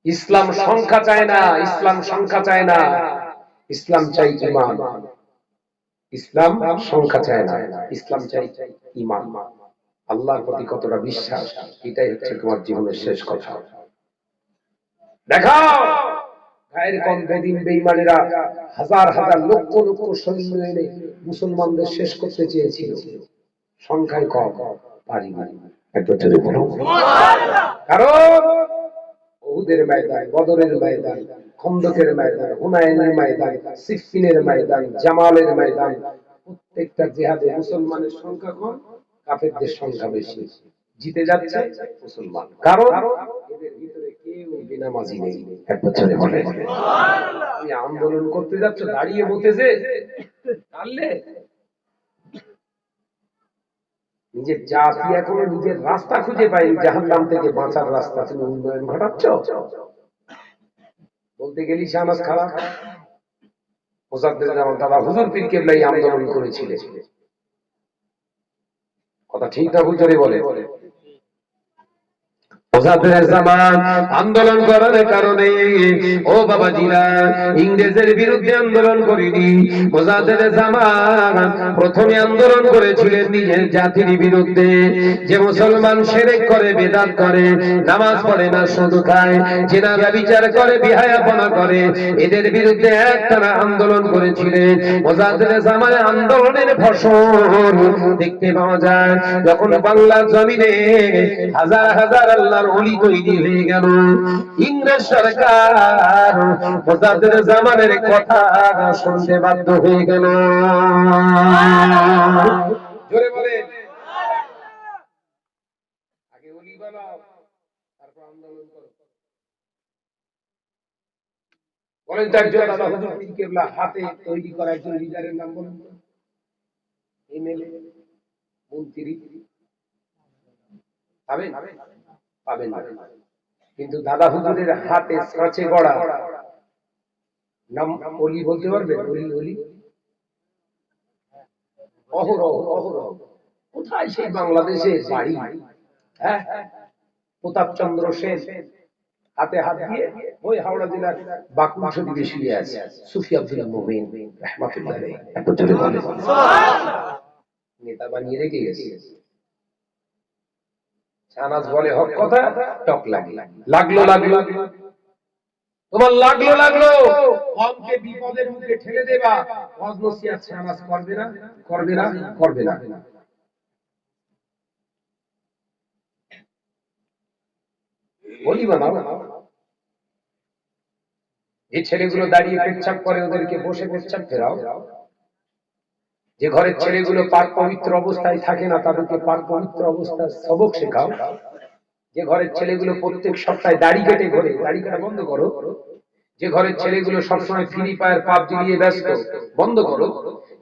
ইসলাম সংখ্যা চায় না, ইসলাম সংখ্যা চায় না, ইসলাম চাই ঈমান। ইসলাম সংখ্যা চায় না, ইসলাম চাই ঈমান। আল্লাহর প্রতি কতটা বিশ্বাস, এটাই হচ্ছে তোমার জীবনের শেষ কথা। দেখাও গায়ের কণ্ঠে দিন বেঈমানেরা হাজার হাজার লক্ষ লক্ষ সৈন্য এনে মুসলমানদের শেষ করতে চেয়েছিল, সংখ্যায় কম, পারিনি। একবার জোরে বলো সুবহানাল্লাহ। কারণ উহুদের ময়দান, বদরের ময়দান, খন্দকের ময়দান, হুনাইনের ময়দান, সিফফিনের ময়দান, জামালের ময়দান, প্রত্যেকটা জিহাদে মুসলমানের সংখ্যা কম, কাফেরদের সংখ্যা বেশি। জিতে যাচ্ছে মুসলমান, কারণ এদের ভিতরে কেউ বেনামাজি নেই। এক বছরে বলে সুবহানাল্লাহ। তুমি আন্দোলন করতে যাচ্ছ দাঁড়িয়ে বলতেছে, পারলে নিজের জাতি এখনো নিজের রাস্তা খুঁজে পায়নি, জাহান্নাম থেকে বাঁচার রাস্তা, তুমি উন্নয়ন ঘটাচ্ছ। বলতে গেলি শাহনাজ খারাপ, মোসাদ্দেদ জামান তারা হুজুর পীর কেবলাই আন্দোলন করেছিলেন। কথা ঠিক না ভুল বলে? আন্দোলন করার কারণে ও বাবাজিরা ইংরেজের বিরুদ্ধে আন্দোলন করিনি। মোজাদ্দেদ জামান প্রথমে আন্দোলন করেছিলেন নিজের জাতির বিরুদ্ধে, যে মুসলমান শিরক করে, বিদআত করে, নামাজ পড়ে না, সুদ খায়, জিনা ব্যভিচার করে, বিহায়াপনা করে, এদের বিরুদ্ধে একটানা আন্দোলন করেছিলেন। মোজাদ্দেদ জামানের আন্দোলনের ফসল দেখতে পাওয়া যায় যখন বাংলার জমিনে হাজার হাজার আল্লাহর ওলি তৈরি হয়ে গেল। ইংরেজ সরকার মোজাদ্দেদ জামানের কথা শুনতে বাধ্য হয়ে গেল। জোরে বলে আগে ওলি বানাও, তারপর আন্দোলন করো। বলেন তো একজন দাদা হুজুর পীর কেবলা হাতে তৈরি করা একজন লিডারের নাম বলুন। এমএলএ, মন্ত্রী পাবেন? পাবেন না। কিন্তু দাদা হুজুরের হাতে সাঁচে গড়া নাম ওলি বলতে পারবেন? ওলি ওলি অহরহ অহরহ। কোথায় সেই বাংলাদেশের বাড়ি? হ্যাঁ, প্রতাপচন্দ্র সেন হাতে হাত দিয়ে ওই হাওড়া জেলার বাঁকুড়া শরীফে শুয়ে আছে। সুফি আব্দুল মুমিন রাহমাতুল্লাহ আলাইহি এত জোরে বলে সুবহানাল্লাহ। নেতা বানিয়ে রেখে গেছে। শাহনাজ বলে হক কথা, টক লাগে, লাগলো লাগলো, তোমার লাগলো লাগলো, কমকে বিপদের মুখে ঠেলে দেবা, ওয়াজ নসিহত শাহনাজ করবে না, করবে না, করবে না। বলি বানাও, যে ছেলেগুলো দাঁড়িয়ে পেচ্ছাপ করে ওদেরকে বসে পেচ্ছাপ ফেরাও। যে ঘরের ছেলেগুলো পাক পবিত্র অবস্থায় থাকে না তাদেরকে পাক পবিত্র অবস্থার সবক শেখাও। যে ঘরের ছেলেগুলো প্রত্যেক সপ্তাহে দাড়ি কেটে ঘোরে, দাড়ি কাটা বন্ধ করো। যে ঘরের ছেলেগুলো সবসময় ফ্রি ফায়ার পাবজি নিয়ে ব্যস্ত, বন্ধ করো।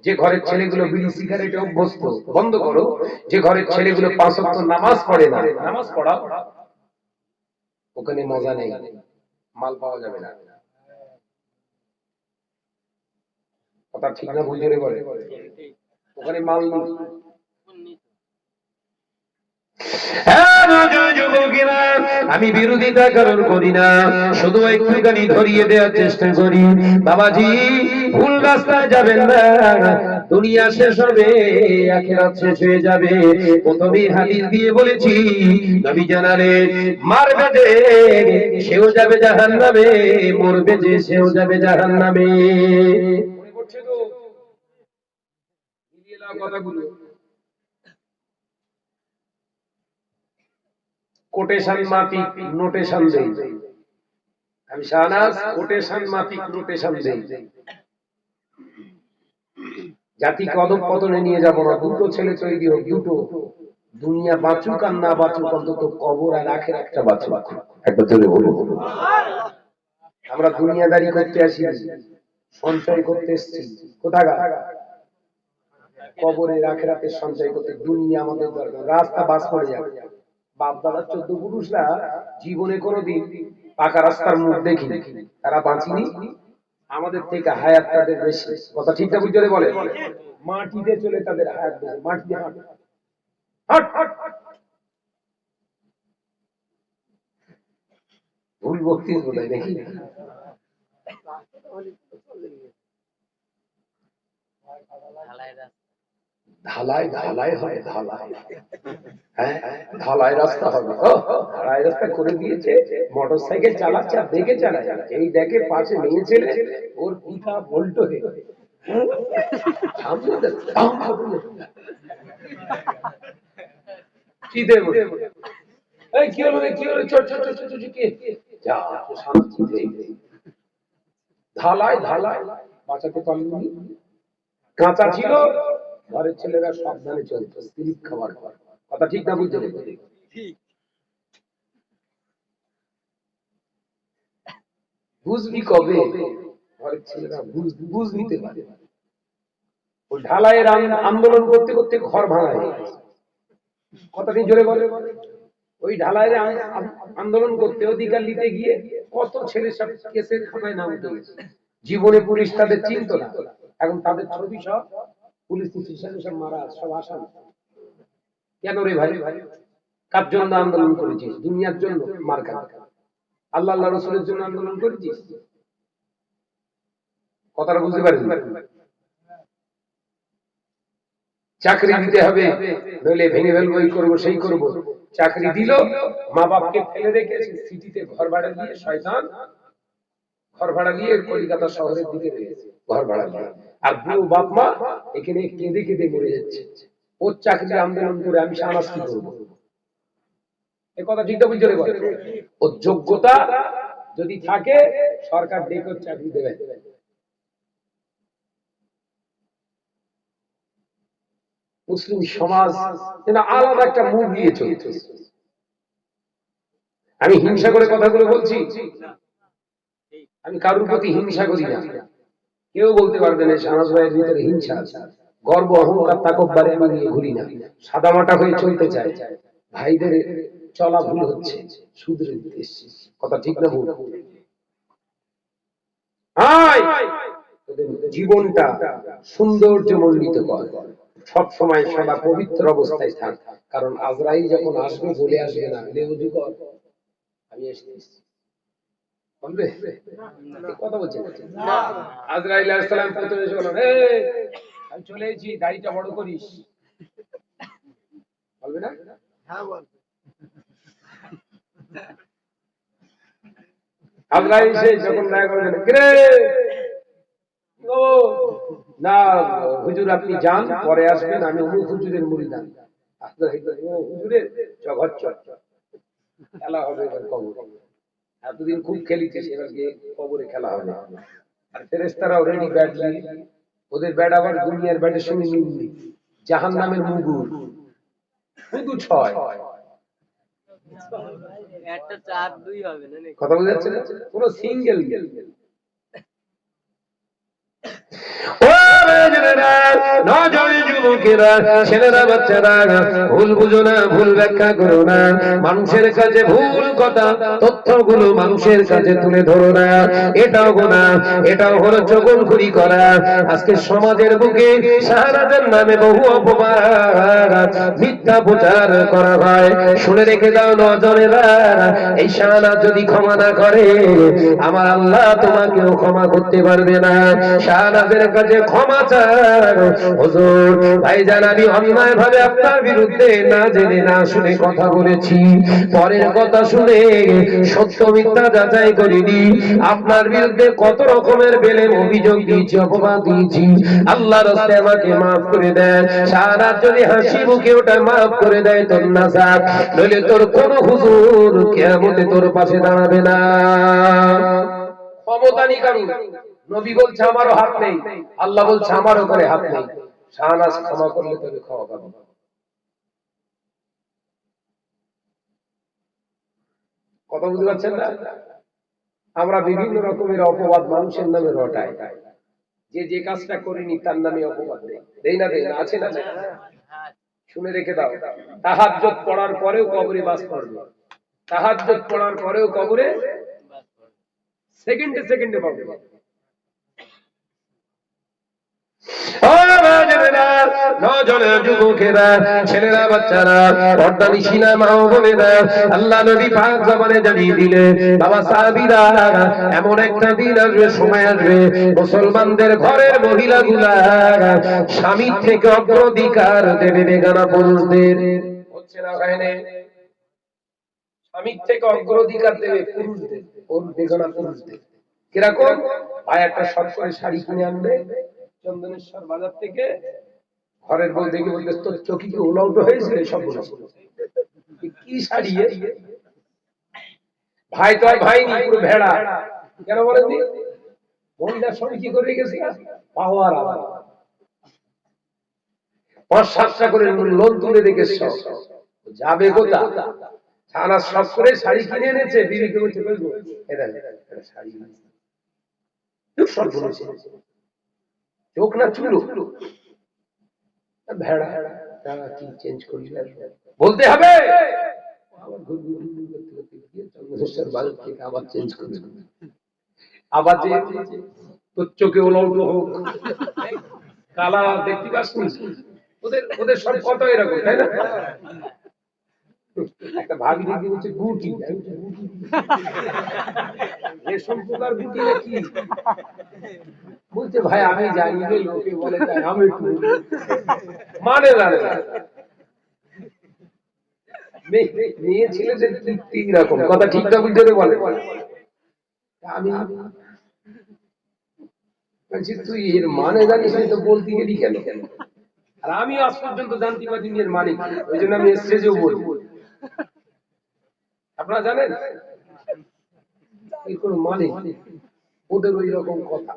যে ঘরের ছেলেগুলো বিড়ি সিগারেটে অভ্যস্ত, বন্ধ করো। যে ঘরের ছেলেগুলো 5 ওয়াক্ত নামাজ পড়ে না, নামাজ পড়াও। ওখানে মজা নেই, মাল পাওয়া যাবে না। কথা ঠিক না ভুল জোরে বলে? ওখানে মাল নেই। যুবকেরা, আমি বিরোধিতা কারণ করি না, শুধু একটুখানি ধরিয়ে দেওয়ার চেষ্টা করি। বাবাজি, ভুল রাস্তায় যাবেন না, দুনিয়া শেষ হবে, আখিরাত শেষ হয়ে যাবে। প্রথমেই হাদিস দিয়ে বলেছি, নবী জানালেন, মারবে যে সেও যাবে জাহান্নামে, মরবে যে সেও যাবে জাহান্নামে। মনে পড়ছে তো? মিলিয়ে নাও কথাগুলো। কোটেশন মাফিক নোটেশন দেই, আমি শাহনাজ কোটেশন মাফিক নোটেশন দেই। জাতিকে অধঃপতনে নিয়ে যাব না। দুটো ছেলে তৈরি হোক, দুটো, দুনিয়া বাঁচুক আর না বাঁচুক, অন্তত কবর আর আখিরাতটা বাঁচুক। একবার জোরে বলুন। আমরা দুনিয়াদারি করতে আসি, সঞ্চয় করতে এসেছি কোথাকার? কবরের আখিরাতের সঞ্চয় করতে। দুনিয়া আমাদের দরকার, রাস্তা বাস করে যাবে। বাপ দাদা 14 পুরুষরা জীবনে কোনোদিন পাকা রাস্তার মুখ দেখিনি, তারা বাঁচিনি। আমাদের থেকে হায়াত তাদের বেশি। কথা ঠিক না? বুঝতে বলে মাটিতে চলে তাদের হায়াত বেশি। মাটিতে হাঁট হাঁট হাঁট হাঁট। ভুল বক্তি বোধহয় দেখি। ঢালাই ঢালাই হয়, ঢালাই, হ্যাঁ ঢালাই রাস্তা হবে। ঢালাই রাস্তা করে দিয়েছে, মোটর সাইকেল চালাচ্ছে আর দেখে চালায়, এই দেখে পাশে মেয়ে ছেলে, ওর পিঠা বল্টো হয়ে সামনে কি দেব, এই কি হলো রে, কি হলো, চট চট চট চট, কি যা শান্তি দেই। ঢালাই ঢালাই বাঁচাতে পারলি, কাঁচা ছিল, ঘরের ছেলেরা সাবধানে চলতো, স্লিপ খাবার খাবার। কথা ঠিক না? বুঝতে পেরেছি? বুঝবি কবে? ঘরের ছেলেরা বুঝ নিতে পারে। ওই ঢালাইয়ের আন্দোলন করতে করতে ঘর ভাঙা হয়ে গেছে। কথাটি জোরে বলে। ওই ঢালাইয়ের আন্দোলন করতে, অধিকার নিতে গিয়ে কত ছেলে সব কেসের খাতায় নাম দিয়েছে। জীবনে পুলিশ তাদের চিনত না, এখন তাদের ছবি সব পুলিশ স্টেশনে সব মারা, সব আসামি। কেন রে ভাই? কার জন্য আন্দোলন করেছিস? দুনিয়ার জন্য? মার খা। আল্লাহ আল্লাহ রসুলের জন্য আন্দোলন করেছিস? কথাটা বুঝতে পারি। চাকরি দিতে হবে, নইলে ভেঙে ফেলবো, এই করবো সেই করবো। চাকরি দিল, মা বাপকে ফেলে রেখে সিটিতে ঘর ভাড়া দিয়ে, শয়তান ঘর ভাড়া দিয়ে কলকাতা শহরের দিকে রয়েছে ঘর ভাড়া দিয়ে। আর বুড়ো বাপ মা এখানে কেঁদে কেঁদে মরে যাচ্ছে। ওর চাকরি আন্দোলন করে আমি সামাজ কি করবো? এ কথা ঠিকঠাক বুঝতে পারে। ওর যোগ্যতা যদি থাকে, সরকার ডেকে চাকরি দেবে। মুসলিম সমাজ আলাদা একটা মুখ নিয়ে চলছে। আমি হিংসা করে কথাগুলো বলছি, আমি কারোর প্রতি হিংসা করি না। কেউ বলতে পারবে না শাহনাজ ভাইয়ের ভিতরে হিংসা আছে। গর্ব অহংকার তাকব্বরে আমি নিয়ে ঘুরি না, সাদামাটা হয়ে চলতে চাই। ভাইদের চলা ভুল হচ্ছে, শুধরে দিতে এসেছি। কথা ঠিক না ভুল? জীবনটা সৌন্দর্যমণ্ডিত কর, সব সময় সদা পবিত্র অবস্থায় থাক। কারণ আজরাইল যখন আসবে বলে আসবে না, লেউজি কর আমি এসেছি, বলবে? কথা বলছেন? আজরাইল আলাইহিস সালাম প্রথমে এসে বললেন, আমি চলে এসেছি, দাড়িটা বড় করিস, বলবে না? হ্যাঁ বলবে। আজরাইল এসে যখন দেখা করলেন, কিরে ও না হুজুর আপনি যান, পরে আসবেন, আমি অমুক হুজুরের মুরিদান। হুজুরের ঘর চল, খেলা হবে এবার কবর। এতদিন খুব খেলিছিস, এবার গিয়ে কবরে খেলা হবে। আর ফেরেশতারা অলরেডি ব্যাট নিয়ে, ওদের ব্যাট আবার দুনিয়ার ব্যাটের সঙ্গে মিলনি। জাহান্নামের মুগুর শুধু 6। একটা 4-2 হবে না? কথা বুঝা যাচ্ছে না? পুরো সিঙ্গেল। ও নজরে যুবকেরা, ছেলেরা, বাচ্চারা, ভুল বুঝো না, ভুল ব্যাখ্যা করো না, মানুষের কাছে ভুল কথা তথ্যগুলো মানুষের কাছে তুলে ধরো না, এটাও গুনাহ, এটাও হলো চগলখড়ি করা। আজকে সমাজের বুকে শাহনাজের নামে বহু অপবাদ মিথ্যা প্রচার করা হয়। শুনে রেখে দাও নজরেরা, এই শাহনাজ যদি ক্ষমা না করে আমার আল্লাহ তোমাকেও ক্ষমা করতে পারবে না। শাহনাজের কাছে ক্ষমা চান হুজুর। ভাইজান, আমি অন্যায় ভাবে আপনার বিরুদ্ধে না জেনে না শুনে কথা বলেছি, পরের কথা শুনে সত্য মিথ্যা যাচাই করিনি, আপনার বিরুদ্ধে কত রকমের বেলেম অভিযোগ দিয়েছি, অপবাদ দিয়েছি, আল্লাহর রাস্তায় আমাকে মাফ করে দেন। শাহনাজ যদি হাসি মুখে ওটা মাফ করে দেয় তোর নাজাত, নইলে তোর কোন হুজুর কিয়ামতে তোর পাশে দাঁড়াবে না। ক্ষমতা নেই কারণ, নবী বলছে আমারও হাত নেই, আল্লাহ বলছে আমারও করে হাত নেই। শাহনাজ ক্ষমা করলে তোকে ক্ষমা পাবো। কথা বুঝতে পারছেন না? আমরা বিভিন্ন রকমের অপবাদ মানুষের নামে রটাই, যে যে কাজটা করিনি তার নামে অপবাদ দেই না, দেই না, আছে না? শুনে রেখে দাও, তাহাজ্জুদ পড়ার পরেও কবরে বাস পড়বে, তাহাজ্জুদ পড়ার পরেও কবরে সেকেন্ডে সেকেন্ডে পড়বে। যুবকেরা, ছেলেরা, বাচ্চারা, পর্দানিশিনা মা ও বোনেরা, আল্লাহ নবী পাক জবানে জানিয়ে দিলেন, বাবা সাহাবীরা, এমন একটা দিন আসবে, সময় আসবে, মুসলমানদের ঘরের মহিলাগুলা স্বামীর থেকে অগ্রাধিকার দেবে বেগানা পুরুষদের। হচ্ছে না কাহিনী? স্বামীর থেকে অগ্রাধিকার দেবে পুরুষদের, ওর বেগানা পুরুষদের। কিরকম? ভাই একটা শর্ট করে শাড়ি কিনে আনবে চন্দনেশ্বর বাজার থেকে, ঘরের বউ দেখে বলবে তোর চোখে কি উলাউটো হয়েছিল, সব কি শাড়ি, ভাই তো আর ভাই নি, পুরো ভেড়া। কেন বলেন? মহিলার সঙ্গে কি করে গেছে, পাওয়ার আবার ৫-৭টা করে লোন তুলে রেখেছে, যাবে কোথা? সারা সব করে শাড়ি কিনে এনেছে, বিবিকে বলছে বলবো এটা শাড়ি সব বলেছে, চোখ না চুলো, ভেড়া কি চেঞ্জ করি বলতে হবে, আবার চেঞ্জ করে, আবার যে তোর চোখে ওলাউটো হোক, কালা দেখতে পাসনি, ওদের ওদের সব কত এরকম, তাই না? একটা ভাবি দেখি বলছে গুটি, রেশম পোকার গুটি নাকি, বলছে ভাই আমি জানি রে, লোকে বলে তাই আমি একটু মানে জানে না। মেয়ে ছেলেদের কীর্তি এরকম, কথা ঠিকঠাক বুঝতে বলে, আমি বলছি তুই এর মানে জানিস তো বলতে গেলি কেন? আর আমি আজ পর্যন্ত জানতে পারিনি এর মানে, ওই জন্য আমি স্টেজেও বলি। আপনারা জানেন এর কোনো মানে, ওদের ওই রকম কথা।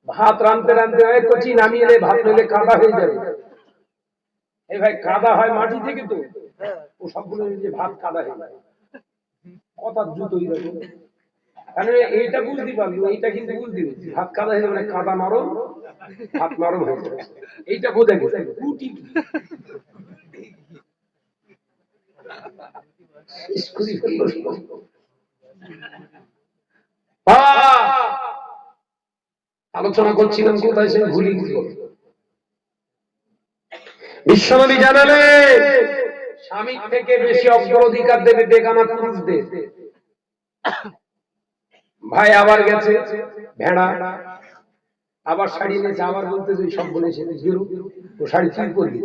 ভাত রাঁধতে রাঁধতে হয় কচি নামিয়ে এলে ভাত নিলে কাদা হয়ে যাবে, এই ভাই কাদা হয় মাটি থেকে, তো ও সবগুলো যে ভাত কাদা হয়ে যায়, কথা জুতোই রকম। এইটা বুঝতে পারলো, এইটা কিন্তু বুঝতে পেরেছি, ভাত কাদা হয়ে মানে কাদা নরম, ভাত নরম হয়ে যাবে, এইটা বোঝা গেছে। আলোচনা করছিলাম কোথায়, সে ভুলি গেল। বিশ্বনবী জানালেন স্বামীর থেকে বেশি অগ্রাধিকার দেবে বেগানা পুরুষদের। ভাই আবার গেছে ভেড়া, আবার শাড়ি নিয়েছে, আবার বলতে সব বলেছে ও শাড়ি চুরি করবি,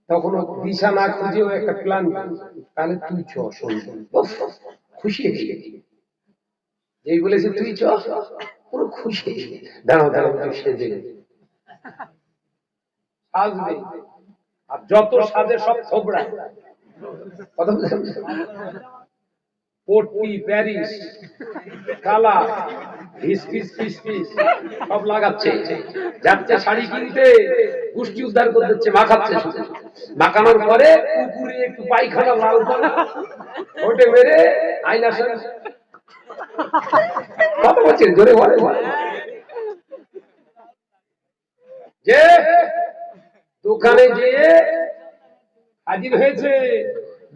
তখন দিশা না খুঁজেও একটা প্ল্যান, তাহলে তুই চ, খুশি যেই বলেছে তুই চ, পুরো খুশি, দাঁড়াও দাঁড়াও সেজে সাজবে, আর যত সাজে সব থোবড়া, পট্টি, প্যারিস, কালা, হিসপিস ফিসপিস সব লাগাচ্ছে, যাচ্ছে শাড়ি কিনতে, পুষ্টি উদ্ধার করে দিচ্ছে, মাখাচ্ছে, মাখানোর পরে কুকুরে একটু পায়খানা লাল করে ওটে মেরে আয়নার সামনে কথা বলছে, জোরে বলে যে দোকানে যেয়ে হাজির হয়েছে,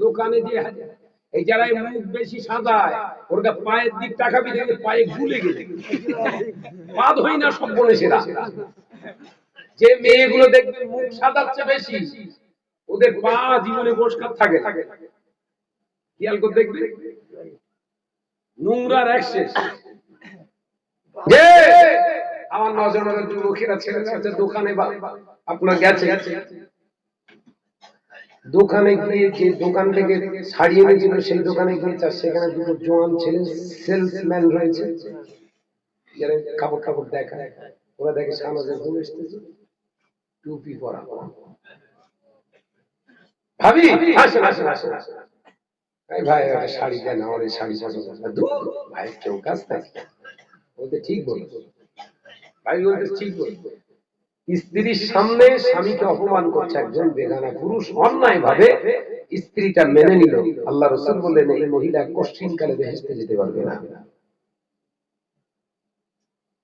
দোকানে যেয়ে হাজির। এই যারা মুখ বেশি সাদায়, ওরা পায়ের দিক তাকাবি দেখে পায়ে গুলে গেছে, পা ধই না সব বলেছেরা। যে মেয়েগুলো দেখবেন মুখ সাদাচ্ছে বেশি, ওদের পা জীবনে পরিষ্কার থাকে। খেয়াল করে দেখবে, নোংরার অ্যাক্সেস। যে আমার নজরের যুবকেরা ছেলেরা আছে দোকানে আপনার গেছে, দোকানে গিয়ে যে দোকান থেকে ছাড়িয়ে এনেছিল সেই দোকানে গিয়ে সেখানে দুটো জোয়ান ছেলে সেলসম্যান রয়েছে, যারা কাপড় কাপড় দেখায়। ওরা দেখে সামনে ঘুরে এসতেছে, টুপি পরা। ভাবি আসেন আসেন আসেন আসেন, ভাই একটা শাড়ি দেন, আমার এই শাড়ি পছন্দ না। ধুর ভাই, কেউ কাজ থাকে বলতে ঠিক বলতো, ভাই বলতে ঠিক বলতো। স্ত্রীর সামনে স্বামীকে অপমান করছে একজন বেগানা পুরুষ অন্যায় ভাবে, স্ত্রীটা মেনে নিল। আল্লাহ রাসূল বললেন এই মহিলা কঠিন কালে বেহেশতে যেতে পারবে না।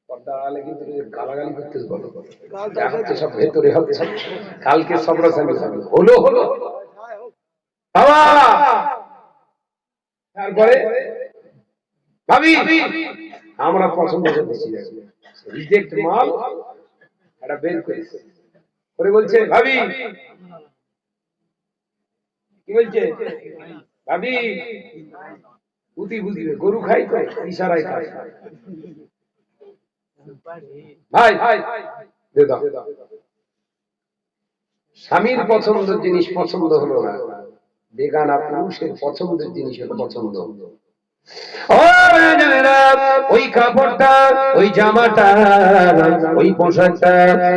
পর্দা আড়ালে কিন্তু গালাগালি করতে বলো, যা হচ্ছে সব ভেতরে হচ্ছে। কালকে সবরাসানি হলো হলো বাবা, তারপরে ভাবি আমরা পছন্দ করতেছি না, রিজেক্ট মাল এটা বের করেছে। পরে বলছে ভাবি, কি বলছে ভাবি, উতি বুঝিবে গরু খাই তো ইশারায় খায়। ভাই দে দাও, স্বামীর পছন্দের জিনিস পছন্দ হলো না, বেগানা পুরুষের পছন্দের জিনিস হলো পছন্দ। ওই কাপড়টা, ওই জামাটা, ওই পোশাকটা,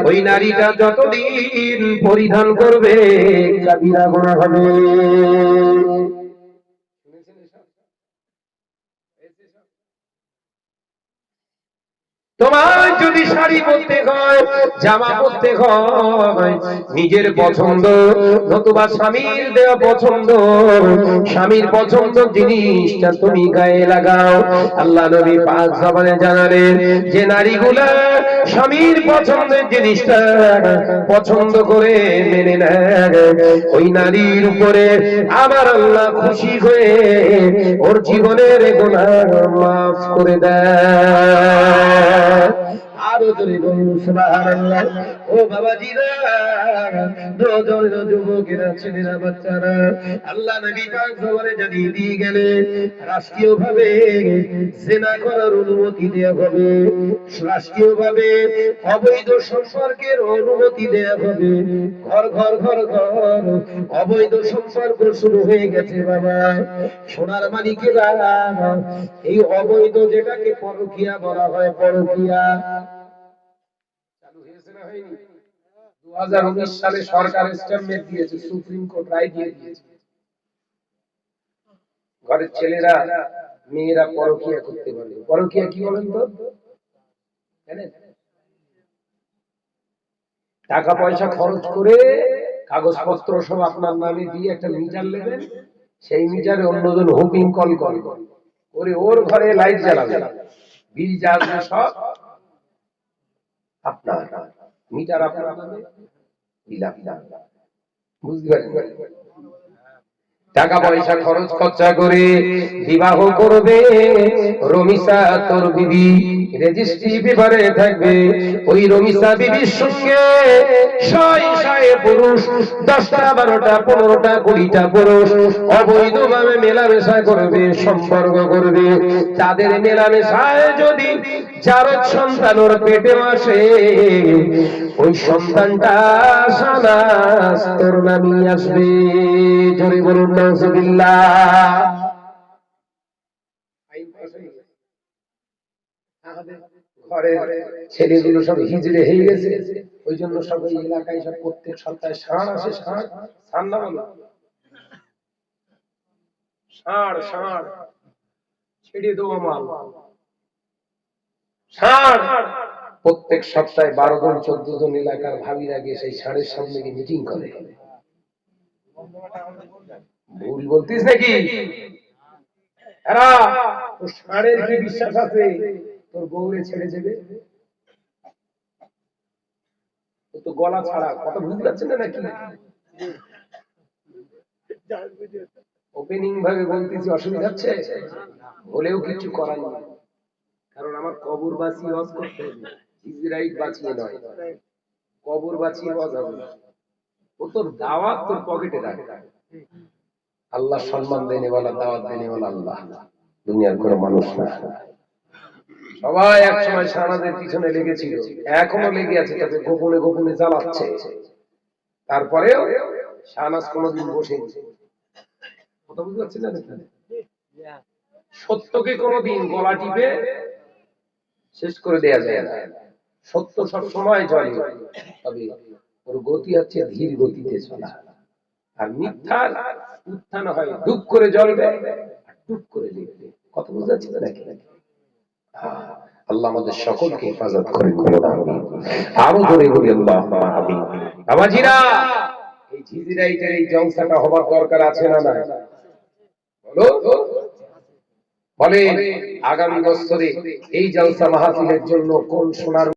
ওই নারীটা যতদিন পরিধান করবে কাবিরা গোনা হবে। তোমার যদি শাড়ি পরতে হয়, জামা পরতে হয়, নিজের পছন্দ নতুবা স্বামীর দেওয়া পছন্দ, স্বামীর পছন্দ জিনিসটা তুমি গায়ে লাগাও। আল্লাহ নবী পাক জবানে জানালেন যে নারীগুলা স্বামীর পছন্দের জিনিসটা পছন্দ করে মেনে নেয়, ওই নারীর উপরে আমার আল্লাহ খুশি হয়ে ওর জীবনের গুনাহ মাফ করে দেয়। আরো জোরে বলুন সুবহানাল্লাহ। ও বাবাজিরা, যুবকেরা, ছেলেরা, বাচ্চারা, আল্লাহ নবী পাক জবানে জানিয়ে দিয়ে গেলেন রাষ্ট্রীয়ভাবে জিনা করার অনুমতি দেয়া হবে, রাষ্ট্রীয়ভাবে অবৈধ সম্পর্কের অনুমতি দেয়া হবে। ঘর ঘর ঘর ঘর অবৈধ সম্পর্ক শুরু হয়ে গেছে বাবা। সোনার মানিকেরা, এই অবৈধ যেটাকে পরকীয়া বলা হয়, পরকীয়া চালু হয়েছে না হয়নি? 2019 সালে সরকার স্টেটমেন্ট দিয়েছে, সুপ্রিম কোর্ট রায় দিয়ে দিয়েছে, ঘরের ছেলেরা মেয়েরা পরকীয়া করতে পারবে। পরকীয়া কি বলেন তো? জানেন? টাকা পয়সা খরচ করে কাগজপত্র সব আপনার নামে দিয়ে একটা মিটার নেবেন, সেই মিটারে অন্যজন হুপিং কল করে ওর ঘরে লাইট জ্বালাবে, বিল যা আসবে সব আপনার মিটার আপনার নামে দিলাম। বুঝতে পারেন? টাকা পয়সা খরচ খরচা করে বিবাহ করবে, রমিসা তোর বিবি রেজিস্ট্রি পেপারে থাকবে, ওই রমিসা বিবির সঙ্গে শয়ে শয়ে পুরুষ 10টা 12টা 15টা 20টা পুরুষ অবৈধভাবে মেলামেশা করবে, সম্পর্ক করবে। তাদের মেলামেশায় যদি যার সন্তান ওর পেটে আসে, ওই সন্তানটা সানাস তোর নামই আসবে। জোরে বলুন নাউজুবিল্লাহ। ঘরের ছেলেগুলো সব হিজড়ে হয়ে গেছে, ওই জন্য সব এই এলাকায় সব প্রত্যেক সপ্তাহে ষাঁড় আসে। ষাঁড় না বলো, ষাঁড় ষাঁড় ছেড়ে দেওয়া মাল ষাঁড়। প্রত্যেক সপ্তাহে 12 জন 14 জন এলাকার ভাবিরা গিয়ে সেই ষাঁড়ের সামনে গিয়ে মিটিং করে। ভুল বলতিস নাকি? তোর ষাঁড়ের কি বিশ্বাস আছে তোর বউরে ছেড়ে দেবে? ও তো গলা ছাড়া, কথা বুঝতে পারছেন না নাকি? ওপেনিং ভাবে বলতেছি, অসুবিধা হচ্ছে? বলেও কিছু করার নেই, কারণ আমার কবর বাঁচিয়ে ওয়াজ করতে হবে, ইসরাইল বাঁচিয়ে নয়। কবর বাঁচিয়ে ওয়াজ হবে না। ও তোর দাওয়াত তোর পকেটে রাখ। আল্লাহ সম্মান দেনে বলা, দাওয়াত দেনে বলা আল্লাহ, দুনিয়ার কোনো মানুষ না। সবাই একসময় শাহনাজের পিছনে লেগেছিল, এখনো লেগে আছে, তবে গোপনে গোপনে জ্বালাচ্ছে। তারপরেও শাহনাজ কোনোদিন বসেনি। কথা বুঝতে পারছেন না নাকি? সত্যকে কোনোদিন গলা টিপে শেষ করে দেয়া যায় না। সত্য সব সময় চলে, তবে ওর গতি হচ্ছে ধীর গতিতে চলা। আর মিথ্যার উত্থান হয়, ডুব করে জ্বলবে আর ডুব করে লিখবে। কথা বুঝতে পারছেন নাকি? আল্লাহ আমাদের সকলকে হেফাজত করে, আরো জোরে বলি আল্লাহুম্মা আমিন। বাবাজিরা, এই ঝিঝিরাইটের এই জলসাটা হবার দরকার আছে না নাই? বলো বলে, আগামী বছরে এই জলসা মাহফিলের জন্য কোন সোনার